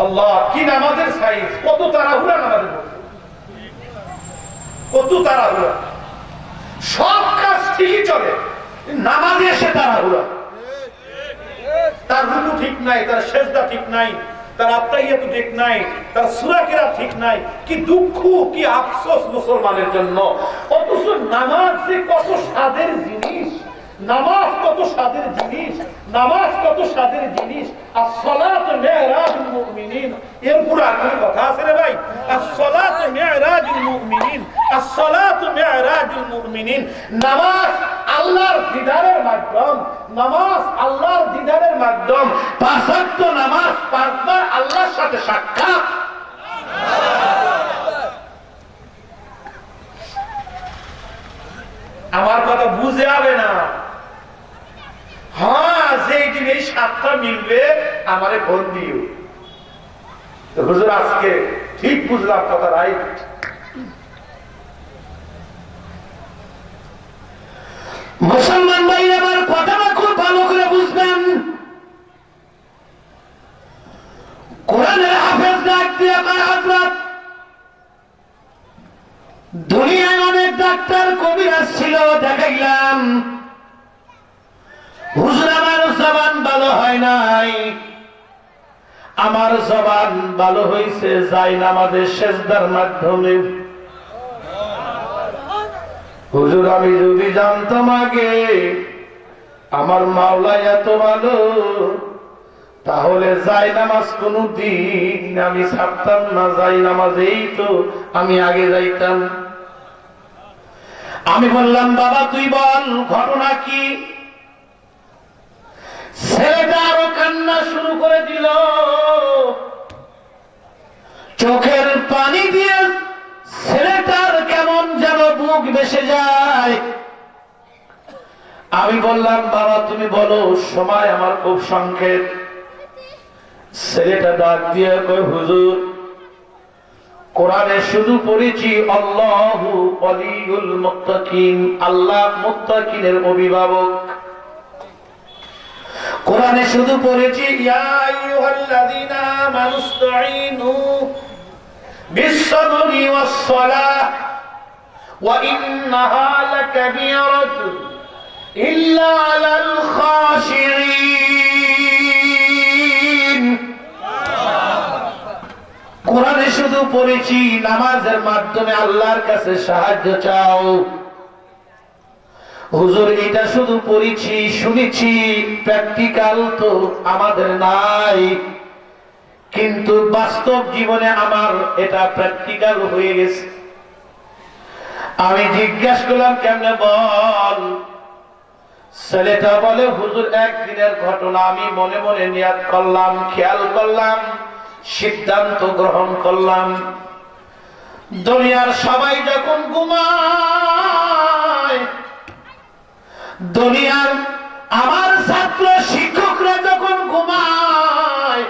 Speaker 1: আল্লাহ কি নামাজের সাইজ, কত তাড়াহুড়া নামাজের মধ্যে, কত তাড়াহুড়া। সব কাজ ঠিকই চলে, নামাজে এসে তাড়াহুড়া। তার রুকু ঠিক নাই, তার সেজদা ঠিক নাই, তার আত্তাহিয়াতু ঠিক নাই, তার সূরা কিরাত ঠিক নাই। কি দুঃখ, কি আফসোস মুসলমানের জন্য। অথচ নামাজ যে কত স্বাদের জিনিস, নামাজ কত স্বাদের জিনিস, নামাজ কত স্বাদের জিনিস। আসসালাতু মি'রাজুল মুমিনিন, এর পুরার কোন কথা আছে রে ভাই? আসসালাতু মি'রাজুল মুমিনিন, আসসালাতু মি'রাজুল মুমিনিন। নামাজ আল্লাহর দিদারের মাধ্যম, নামাজ আল্লাহর দিদারের মাধ্যম। পাঁচ ওয়াক্ত নামাজ, পাঁচবার আল্লাহর সাথে সাক্ষাৎ। আমার কথা বুঝে হবে না। হ্যাঁ, যেই দিন এই সাতটা মিলবে আমারে ফোন দিও। হুজুর আজকে ঠিক বুঝলাম কথা, রাইট। মুসলমান ভাই আমার কথাটা খুব ভালো করে বুঝবেন। কোরআনের হাফেজ ডাক দিয়ে আমার হযরত, দুনিয়ায় অনেক ডাক্তার কবিরাজ ছিল, দেখাইলাম হুজুর আমার জবান ভালো হয় নাই, আমার জবান ভালো হয়েছে যাই নামাজের সেজদার মাধ্যমে। হুজুর আমি যদি জানতাম আগে আমার মাওলা এত ভালো, তাহলে যাই নামাজ কোনদিন আমি ছাড়তাম না। যাই নামাজেই তো আমি আগে যাইতাম। আমি বললাম বাবা তুই বল ঘটনা কি? ছেলেটা আরো কান্না শুরু করে দিল, চোখের পানি দিয়ে ছেলেটার কেমন যেন বুক ভেসে যায়। আমি বললাম বাবা তুমি বলো, সময় আমার খুব সংক্ষেপ। ছেলেটা ডাক দিয়ে কয় হুজুর কোরআনে শুধু পড়েছি আল্লাহু ওয়ালিউল মুত্তাকিন, আল্লাহ মুত্তাকিনের অভিভাবক। কোরআনে শুধু পড়েছি ইয়া আইয়ুহাল্লাযীনা আমানুস্তাঈনু বিস-সাবরি ওয়াস-সালাহ ওয়া ইন্নাহা লাকাবীরাতুন ইল্লা আলাল খাশিঈন। কোরআনে শুধু পড়েছি নামাজের মাধ্যমে আল্লাহর কাছে সাহায্য চাও। হুজুর এটা শুধু পড়েছি শুনেছি, প্র্যাকটিক্যাল তো আমাদের নাই, কিন্তু বাস্তব জীবনে আমার এটা প্র্যাকটিক্যাল হয়ে গেছে। আমি জিজ্ঞাসা করলাম কেমনে বল? ছেলেটা বলে হুজুর একদিনের ঘটনা, আমি মনে মনে নিয়াত করলাম, খেয়াল করলাম, সিদ্ধান্ত গ্রহণ করলাম। দুনিয়ার সবাই যখন ঘুমায়, দুনিয়ার আমার ছাত্র শিক্ষকরা যখন ঘুমায়,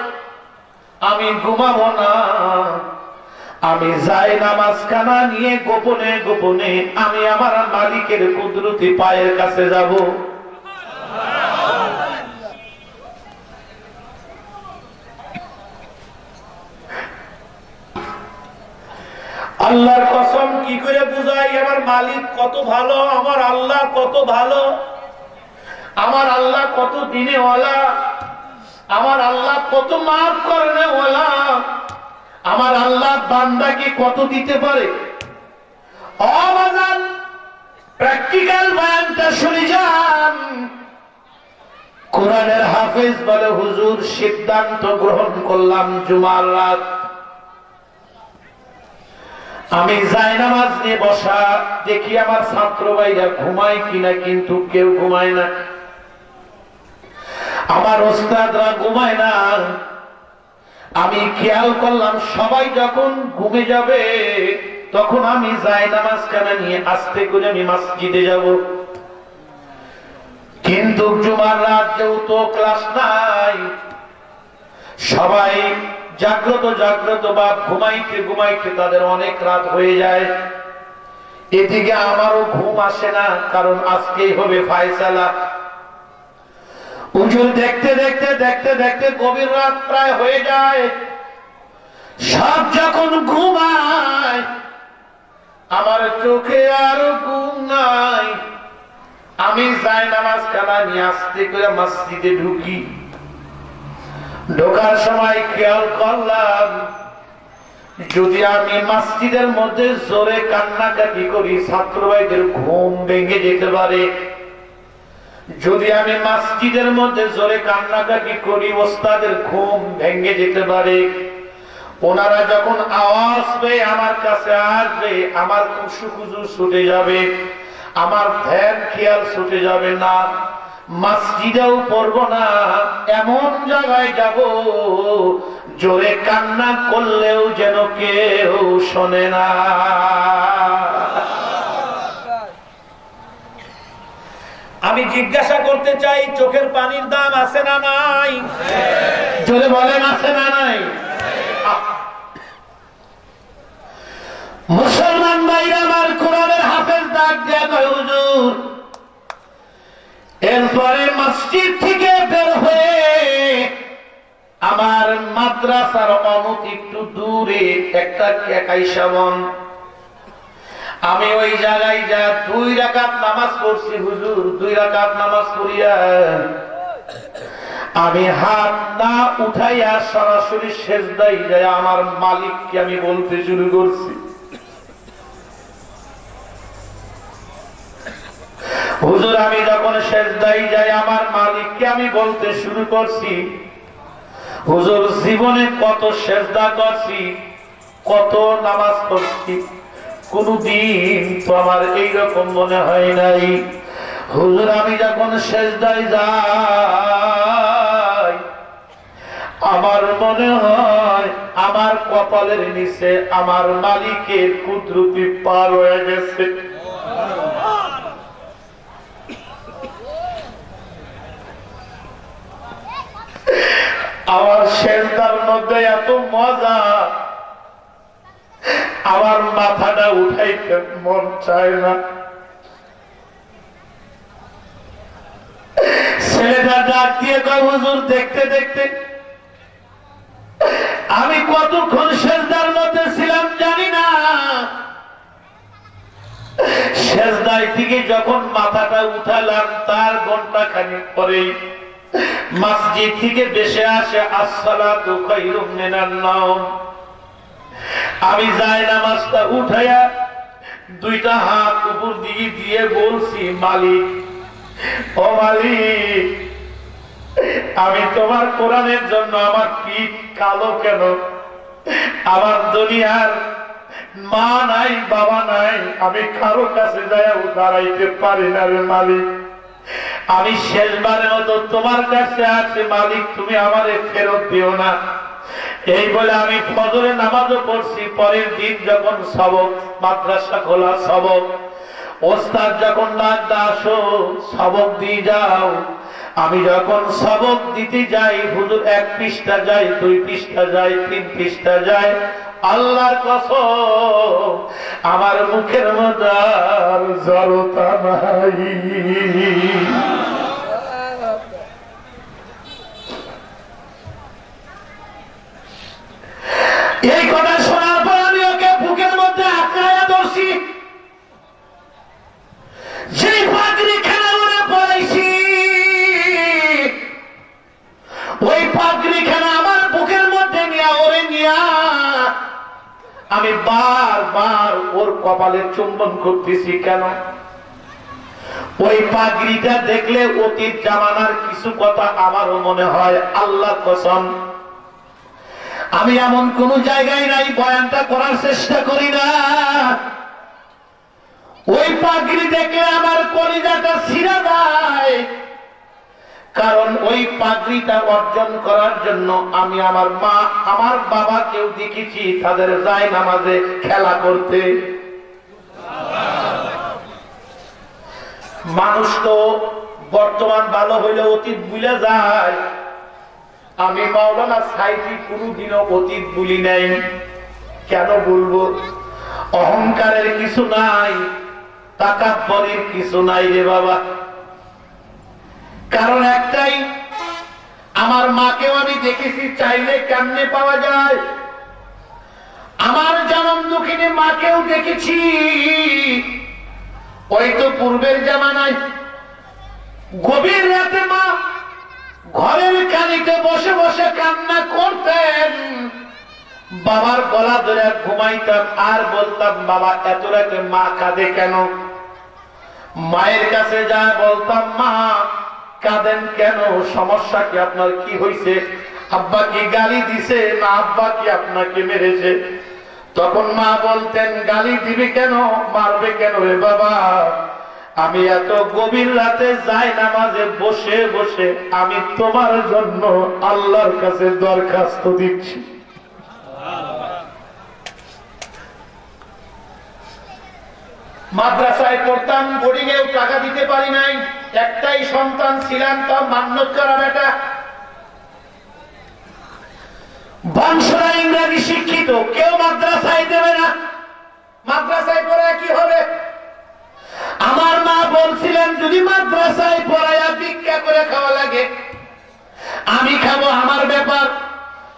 Speaker 1: আমি ঘুমাবো না। আমি যাই নামাজখানা নিয়ে গোপনে গোপনে আমি আমার মালিকের কুদরতি পায়ের কাছে যাব। আল্লাহর কসম কি করে বুঝাই আমার মালিক কত ভালো, আমার আল্লাহ কত ভালো, আমার আল্লাহ কত দিনে ওয়ালা, আমার আল্লাহ কত মাফ করনে ওয়ালা, আমার আল্লাহ বান্দাকে কত দিতে পারে। অবাজান প্র্যাকটিক্যাল বয়ানটা শুনে যান। কোরআনের হাফেজ বলে হুজুর সিদ্ধান্ত গ্রহণ করলাম জুমার রাত আমি যাই নামাজ নিয়ে বসা, দেখি আমার ছাত্র ভাইরা ঘুমায় কিনা, কিন্তু কেউ ঘুমায় না। আমার ওস্তাদরা ঘুমায় না। আমি খেয়াল করলাম সবাই যখন ঘুমে যাবে তখন আমি যাই নামাজ খানা নিয়ে আস্তে করে আমি মসজিদে যাব। কিন্তু জুমার রাত যেহেতু ক্লাস নাই, সবাই জাগ্রত জাগ্রত বা ঘুমাইতে ঘুমাইতে তাদের অনেক রাত হয়ে যায়। এদিকে আমারও ঘুম আসে না, কারণ আজকেই হবে ফায়সালা। হুজুর দেখতে দেখতে দেখতে দেখতে গভীর রাত প্রায় হয়ে যায়। সব যখন ঘুমায় আমার চোখে আর ঘুম নাই। আমি যাই নামাজ খানা নিয়ে আস্তে করে মসজিদে ঢুকি। ঢোকার সময় খেয়াল করলাম যদি আমি মসজিদের মধ্যে জোরে কান্নাকাটি করি ছাত্র ভাইদের ঘুম ভেঙে যেতে পারে। যদি আমি মসজিদের মধ্যে জোরে কান্নাকাটি করি ওস্তাদের ঘুম ভেঙে যেতে পারে। ওনারা যখন আওয়াজ পেয়ে আমার কাছে আসবে আমার খুশু খুশু ছুটে যাবে, আমার ধ্যান খেয়াল ছুটে যাবে না। মসজিদেও পড়ব না, এমন জায়গায় যাব জোরে কান্না করলেও যেন কেউ শোনে না। আমি জিজ্ঞাসা করতে চাই চোখের পানির দাম আছে না নাই? জোরে বলেন আছে না নাই? মুসলমান ভাইরা আমার, কোরআনের হাফেজ ডাক দেয়া কয় হুজুর এরপরে মসজিদ থেকে বের হয়ে আমার মাদ্রাসার অনেক একটু দূরে একটা কেকাইশা বন, আমি ওই জায়গায় যা 2 রাকাত নামাজ পড়ছি। হুজুর 2 রাকাত নামাজ পড়িয়া আমি হাত না উঠাইয়া সরাসরি সেজদায় যায় আমার মালিককে আমি বলতে শুরু করছি, হুজুর আমি যখন সেজদায় যাই আমার মালিককে আমি বলতে শুরু করছি, হুজুর জীবনে কত সেজদা করছি, কত নামাজ পড়ছি, কোনদিন তো আমার এইরকম মনে হয় নাই। হুজুর আমি যখন সেজদায় যাই আমার মনে হয় আমার কপালের নিচে আমার মালিকের কুদরতি পার হয়ে গেছে। আমার সেজদার মধ্যে এত মজা আমার মাথাটা উঠাইতে মন চায় না। ছেলেটা ডাক দিয়ে কয় হুজুর দেখতে দেখতে আমি কতক্ষণ সেজদার মধ্যে ছিলাম জানি না। সেজদায় থেকে যখন মাথাটা উঠালাম তার ঘন্টা খানিক পরেই মসজিদ থেকে বেশে আসে আসসালাতু খায়রুম মিনান নাওম। আমি যাই নামাজটা উঠাইয়া 2টা হাত উপর দিকে দিয়ে বলছি মালিক, ও মালিক আমি তোমার কোরআনের জন্য আমার পিঠ কালো কেন? আমার দুনিয়ার মা নাই বাবা নাই, আমি কারো কাছে যাইয়া দাঁড়াইতে পারি না রে মালিক। আমি শেষবারের মতো তোমার কাছে আছি মালিক, তুমি আমারে ফেরত দিও না। এই বলে আমি ফজরে নামাজও পড়ছি। পরের দিন যখন সবক মাদ্রাসা খোলা সবক, ওস্তাদ যখন ডাকতে আসো সবক দিয়ে যাও, আমি যখন সবক দিতে যাই হুজুর 1 পৃষ্ঠা যায় 2 পৃষ্ঠা যায় 3 পৃষ্ঠা যায়, আল্লাহর কসম আমার মুখের মধ্যে আর জড়তা নাই। এই কথা শোনার পর আমি ওকে বুকের মধ্যে আঁকড়াইয়া ধরছি। যে পাগড়ি খেলা ওরে পড়াইছি ওই পাগড়ি খেলা আমার বুকের মধ্যে নিয়ে ওরে নিয়া আমি বারবার ওর কপালে চুম্বন করতেছি। কেন? ওই পাগড়িটা দেখলে অতীত জামানার কিছু কথা আমারও মনে হয়। আল্লাহ কসম আমি এমন কোন জায়গায় নাই বয়ানটা করার চেষ্টা করি না, ওই পাগড়ি দেখলে আমার কলিজাটা ছিঁড়া যায়। কারণ ওই পাগড়িটা অর্জন করার জন্য আমি আমার মা আমার বাবাকেও দেখেছি তাদের যায় নামাজে খেলা করতে। মানুষ তো বর্তমান ভালো হইলে অতীত ভুলে যায়। আমি মাওলানা সাইফি কোনদিনও অতীত ভুলি নাই। কেন বলবো? অহংকারের কিছু নাই, তাকাব্বরের কিছু নাই রে বাবা। কারণ একটাই, আমার মাকেও আমি দেখেছি, চাইলে কেমনে পাওয়া যায়। আমার জনম দুঃখিনী মাকেও দেখেছি, ওই তো পূর্বের জামানায় গভীর রাতে মা ঘরের কানিতে বসে বসে কান্না করতেন। বাবার গলা ধরে ঘুমাইতাম আর বলতাম, বাবা এত রাতে মা কাঁদে কেন? মায়ের কাছে যা বলতাম, মা কাঁদেন কেন? সমস্যা কি? আপনার কি হয়েছে? আব্বা কি গালি দিছে না আব্বা কি আপনাকে মেরেছে? তখন মা বলতেন, গালি দিবে কেন, মারবে কেন রে বাবা? আমি এত গভীর রাতে যাই নামাজে বসে বসে আমি তোমার জন্য আল্লাহর কাছে দরখাস্ত দিচ্ছি। মাদ্রাসায় পড়তাম, বোর্ডিংয়েও টাকা দিতে পারি নাই। একটাই সন্তান ছিলাম, তা মান্যত করা বেটা। বংশরা ইংরেজি শিক্ষিত, কেউ মাদ্রাসায় দেবে না। মাদ্রাসায় পড়ে কি হবে? আমার মা বলছিলেন, যদি মাদ্রাসায় পড়াইয়া ভিক্ষা করে খাওয়া লাগে আমি খাবো, আমার ব্যাপার।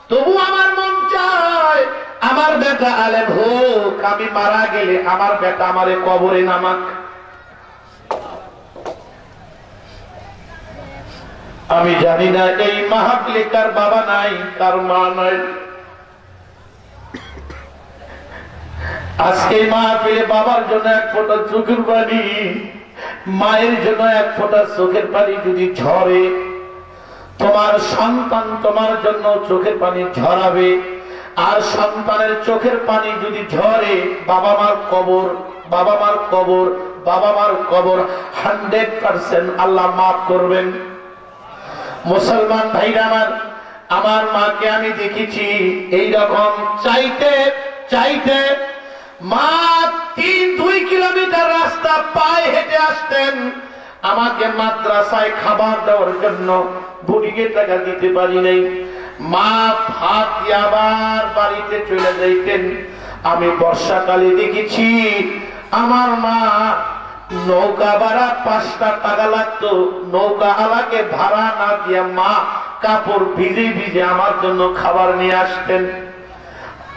Speaker 1: তবু আমার মন চায় আমার বেটা আলেম হোক, আমি মারা গেলে আমার বেটা আমারে কবরে নামাক। আমি জানি না এই মাহফিলে কার বাবা নাই, কার মা নাই। আজকে মাহফিলে বাবার জন্য এক ফোঁটা চোখের পানি, মায়ের জন্য এক ফোঁটা চোখের পানি যদি ঝরে, তোমার সন্তান তোমার জন্য চোখের পানি ঝরাবে। আর সন্তানের চোখের পানি যদি ঝরে, বাবা মার কবর, বাবা মার কবর, বাবা মার কবর 100% আল্লাহ মাফ করবেন। মুসলমান ভাইরা আমার, আমার মাকে আমি দেখেছি এইরকম চাইতে চাইতে মা 2 কিলোমিটার রাস্তা পায়ে হেঁটে আসতেন আমাকে মাদ্রাসায় খাবার দেওয়ার জন্য। বুড়িকে টাকা দিতে পারি নাই, মা ভাত দিয়ে আবার বাড়িতে চলে যাইতেন। আমি বর্ষাকালে দেখেছি আমার মা নৌকা ভাড়া 5 টাকা লাগতো, নৌকা আলাকে ভাড়া না দিয়ে মা কাপড় ভিজে ভিজে আমার জন্য খাবার নিয়ে আসতেন।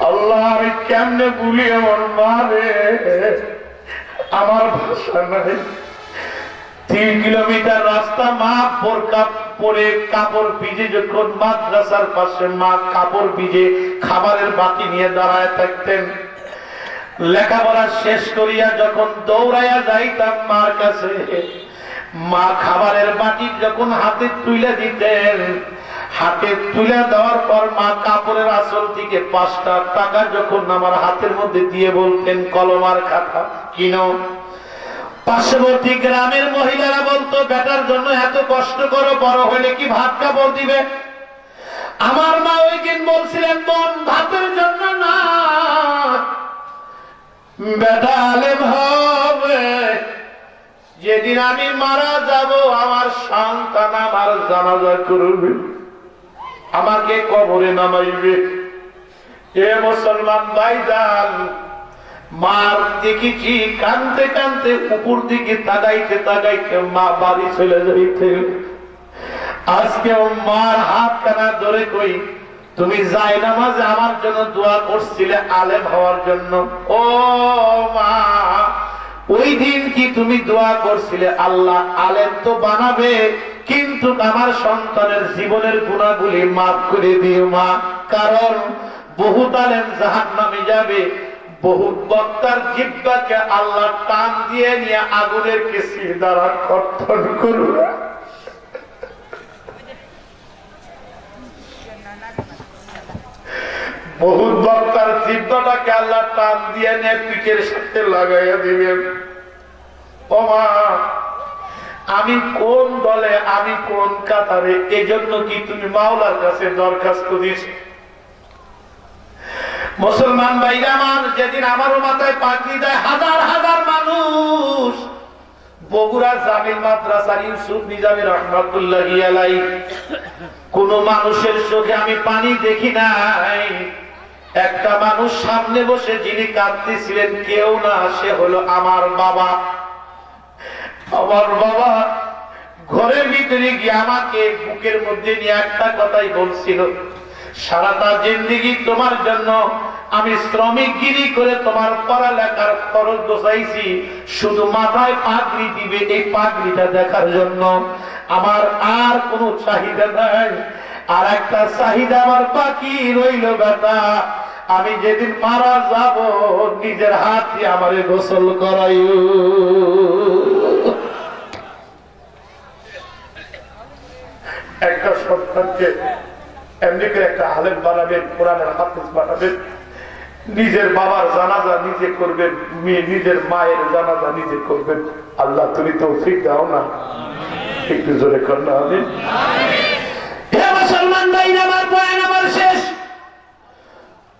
Speaker 1: আল্লাহ, আমি কেমনে ভুলি আমার মা রে, আমার ভাষা নাই। 3 কিলোমিটার রাস্তা, মা বোরকা পরে কাপড় ভিজে যখন মাদ্রাসার পাশে মা কাপড় ভিজে খাবারের বাটি নিয়ে দাঁড়ায় থাকতেন। লেখাপড়া শেষ করিয়া যখন দৌড়াইয়া যাইতাম মার কাছে, মা খাবারের বাটি যখন হাতে তুলে দিতেন, হাতে তুলে দেওয়ার পর মা কাপড়ের আসল থেকে 5 টাকা যখন আমার হাতের মধ্যে দিয়ে বলতেন, কলমার খাতা কিনো। পার্শ্ববর্তী গ্রামের মহিলারা বলতো, বেটার জন্য এত কষ্ট করো, বড় হলে কি ভাত কাপড় দিবে? আমার মা ওই দিন বলছিলেন, বোন ভাতের জন্য না, বেটা আলেম হবে। যেদিন আমি মারা যাব আমার সন্তান আমার জানাজা করবে, আমাকে কবরে নামাইবে। এ মুসলমান ভাইজান, মার দেখেছি কানতে কানতে উপর দিকে তাকাইতে তাকাইতে মা বাড়ি চলে যাইতে। আজকে মার হাত কানা ধরে কই, তুমি যাই নামাজে আমার জন্য দোয়া করছিলে আলেম হওয়ার জন্য। ও মা, ওই দিন কি তুমি দোয়া করছিলে আল্লাহ আলেম তো বানাবে, কিন্তু আমার সন্তানের জীবনের গুণাগুলি মাফ করে দিও মা। কারণ বহুত আলেম জাহান্নামে যাবে, বহুত বক্তার জিহ্বাকে আল্লাহ টান দিয়ে নিয়ে আগুনের কেসি দ্বারা কর্তন করবে। বহুত বক্তার জিহ্বাটাকে আল্লাহ টান দিয়ে নিয়ে পিঠের সাথে লাগাইয়া দিবেন। ও মা, আমি কোন দলে, আমি কোন কাতারে, এজন্য কি তুমি মাওলার কাছে দরখাস্ত দিস? মুসলমান ভাইরা আমার, যেদিন আমারও মাথায় পাগড়ি দেয় হাজার হাজার মানুষ, বগুড়া জামিল মাদ্রাসার ইউসুফ নিজামী রহমাতুল্লাহি আলাইহি, কোন মানুষের চোখে আমি পানি দেখি নাই। একটা মানুষ সামনে বসে যিনি কাঁদতেছিলেন কেউ না, সে হলো আমার বাবা। আমার বাবা ঘরের ভিতরে গিয়ে আমাকে বুকের মধ্যে নিয়ে একটা কথাই বলছিল, সারাটা জিন্দেগি তোমার জন্য আমি শ্রমিকগিরি করে তোমার পড়ালেখার খরচ বসাইছি, শুধু মাথায় পাগড়ি দিবে এই পাগড়িটা দেখার জন্য, আমার আর কোনো চাহিদা নাই। আর একটা চাহিদা আমার বাকি রইল বেটা, আমি যেদিন মারা যাব নিজের হাত দিয়ে আমারে গোসল করাইও। একটা সন্তানকে এমনি করে একটা আলেম বানাবেন, কোরআনের হাফেজ বানাবেন, নিজের বাবার জানাজা নিজে করবেন, নিজের মায়ের জানাজা নিজে করবেন। আল্লাহ তুমি তৌফিক দাও না, একটু জোরে কর না। আমিন। হে মুসলমান ভাই, আমার বয়ান আমার শেষ।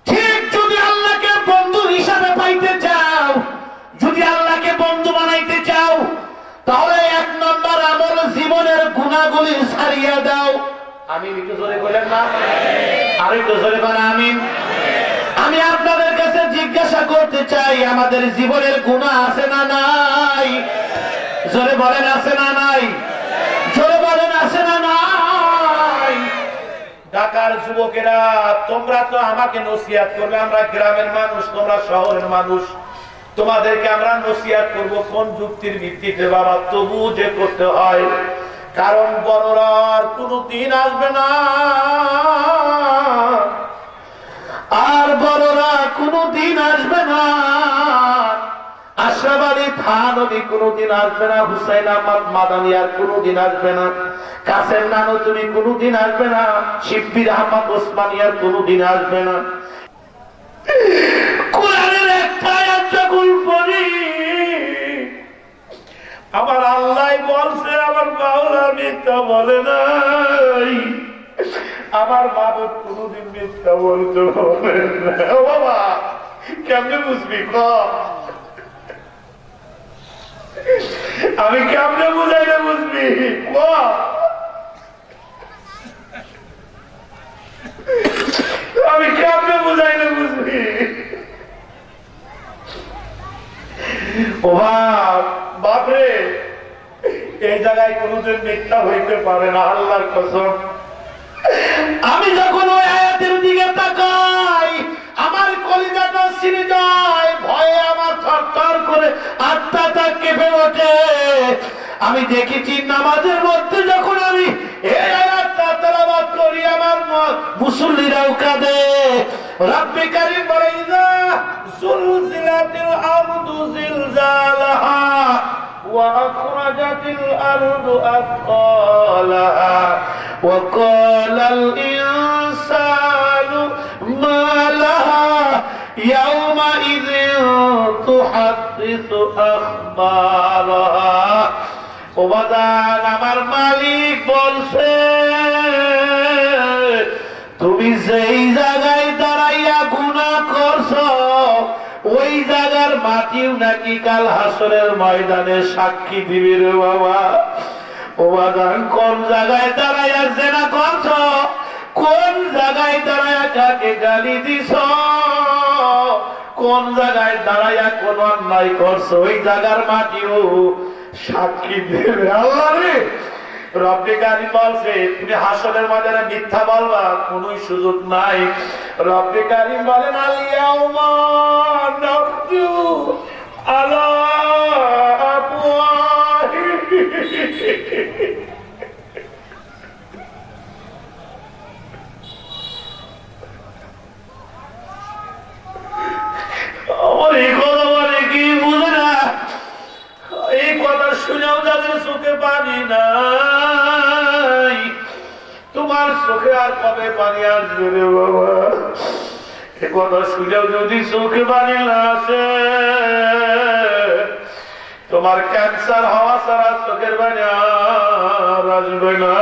Speaker 1: ঠিক যদি আল্লাহকে বন্ধু হিসাবে পাইতে চাও, যদি আল্লাহকে বন্ধু বানাইতে চাও, তাহলে 1 নম্বর আমল জীবনের গুনাহগুলি ছাড়িয়ে দাও। আমি একটু জোরে বলেন না, আর একটু জোরে বলেন আমিন। আমি আপনাদের কাছে জিজ্ঞাসা করতে চাই, আমাদের জীবনের গুনাহ আছে না নাই? জোরে বলেন আছে না নাই? জোরে বলেন আছে না নাই? ঢাকার যুবকেরা, তোমরা তো আমাকে নসিহত করবে, আমরা গ্রামের মানুষ, তোমরা শহরের মানুষ, তোমাদেরকে আমরা নসিহত করব কোন যুক্তির ভিত্তিতে বাবা, তবু যে করতে হয়। কারণ বড়রা আর কোনদিন আসবে না, আর বড়রা কোনদিন আসবে না। আশরাফ আলী থানভী কোনদিন আসবে না, হুসাইন আহমদ মাদানী আর কোনদিন আসবে না, কাসেম নানুতুবি কোনদিন আসবে না, শিববির আহমদ ওসমানী আর কোনদিন আসবে না। কোরআনের একটা আয়াত যখন পড়ি, আমার আল্লাহ বলছে, আমার মাওলা মিথ্যা বলে নাই, আমার মাবুদ কোনদিন মিথ্যা বলতে বলেন না। ও বাবা, কেমনে বুঝবি? আমি কেমনে বুঝাইলে বুঝবি? আমি কেমনে বুঝাইলে বুঝবি? ও বাপরে, এই জায়গায় কোনদিন মিথ্যা হইতে পারে না, আল্লাহর কসম। আমি যখন ওই আয়াতের দিকে তাকাই, আমার কলিজাটা ছিঁড়ে যায়, ভয়ে আমার থরথর করে আত্মাটা কেঁপে ওঠে। আমি দেখেছি নামাজের মধ্যে যখন আমি এই আয়াতটা তেলাওয়াত করি, আমার মুসল্লিরাও কাঁদে। রব্বে কারীম বলে, ইযা যুলজিলাতিল আরদু জিলজালাহা ওয়া আখরাজাতিল আরদু আথকালাহা ওয়া ক্বালাল ইনসানু মা লাহা ইয়াওমাইযিন তুহাদ্দিসু আখবারাহা। ও বাজান, আমার মালিক বলছে, তুমি যেই জায়গায় দাঁড়াইয়া গুনাহ করছো, ওই জায়গার মাটিও নাকি কাল হাসরের ময়দানে সাক্ষী দিবে রে বাবা। ও বাজান, কোন জায়গায় দাঁড়াইয়া জেনা করছো, কোন জায়গায় দাঁড়াইয়া কাকে গালি দিছ, কোন জায়গায় দাঁড়াইয়া কোন অন্যায় করছো, ওই জায়গার মাটিও সাক্ষী দেবে। আল্লাহ রে, রব্বে কারীম বলছে, তুমি হাসরের ময়দানে মিথ্যা বলবা, কোন সুযোগ নাই। রব্বে কারীম বলেন, আল ইয়াউমা নাখতু আলা আফওয়াহিহিম। আমার এই কথা বলে কি বুঝে না, এই কথা শুনেও যাদের চোখে পানি নাই, তোমার চোখে আর কবে পানি আসবে রে বাবা? এই কথা শুনেও যদি চোখে পানি না আসে, তোমার ক্যান্সার হওয়া ছাড়া চোখের পানি আর আসবে না,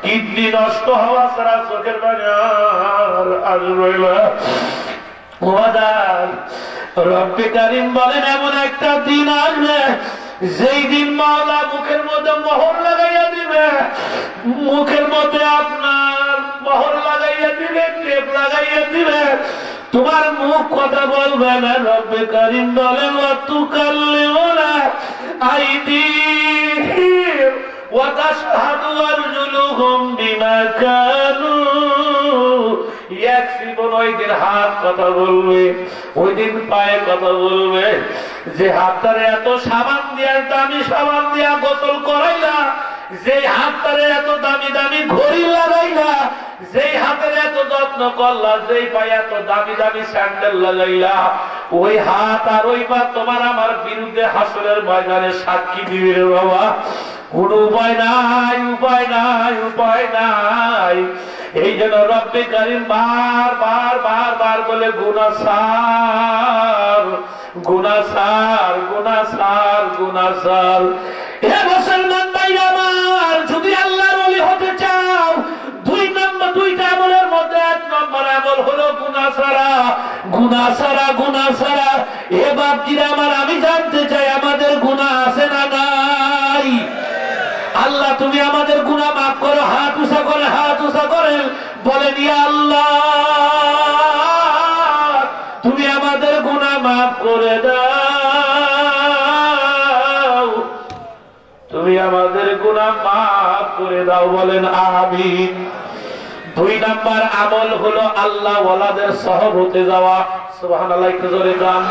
Speaker 1: কিডনি নষ্ট হওয়া ছাড়া চোখের পানি আর আসবে না। রব্বে কারীম বলেন এমন একটা দিন আসবে যেই দিন মাওলা মুখের মধ্যে মোহর লাগাইয়া দিবে, মুখের মধ্যে আপনার মোহর লাগাইয়া দিবে, টেপ লাগাইয়া দিবে, তোমার মুখ কথা বলবে না। রব্বে কারীম বলেন ওয়াতুকাল্লিমুনা আইদিহিম ওয়া তাশহাদু আরজুলুহুম বিমা কানু ইয়াকসিবুন। ওই দিন হাত কথা বলবে, ওই দিন পায়ে কথা বলবে। যে হাতটারে এত সাবান দিয়া, দামি সাবান দিয়া গোসল করাইলা, যে হাতটারে এত দামি দামি ঘড়ি লাগাইলা, যেই হাতের এত যত্ন করলা, যেই পায়ে এত দামি দামি স্যান্ডেল লাগাইলা, ওই হাত আর ওই পা তোমার আমার বিরুদ্ধে হাসরের ময়দানে সাক্ষী দিবে রে বাবা। কোন উপায় নাই, উপায় নাই, উপায় নাই। এই জন্য রব্বে কারীম বার বার বার বার বলে গুনাহসার, গুনাহসার, গুনাহসার, গুনাহসার। হে মুসলমান ভাই আমার, যদি আল্লাহর ওলি হতে চাও, দুইটা আমলের মধ্যে 1 নম্বর আমল হলো গুনাহসারা, গুনাহসারা, গুনাহসারা। এ বাপজিরা আমার, আমি জানতে চাই আমাদের গুনাহ আছে না নাই? আল্লাহ তুমি আমাদের গুনাহ মাফ করো। হাত উঁচা করে, হাত উঁচা করেন, বলেন ইয়া আল্লাহ তুমি আমাদের গুনাহ মাফ করে দাও, তুমি আমাদের গুনাহ মাফ করে দাও, বলেন আমিন। 2 নাম্বার আমল হলো আল্লাহ ওয়ালাদের সহবতে যাওয়া। সুবহানাল্লাহ, একটু জোরে গান।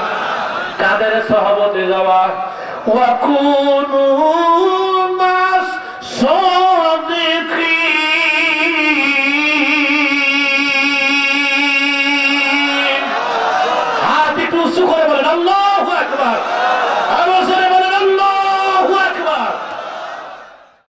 Speaker 1: কাদের সহবতে যাওয়া? ওয়াকুনু মাস সাদিকিন। হাত একটু উঁচু করে বলেন আল্লাহু আকবার।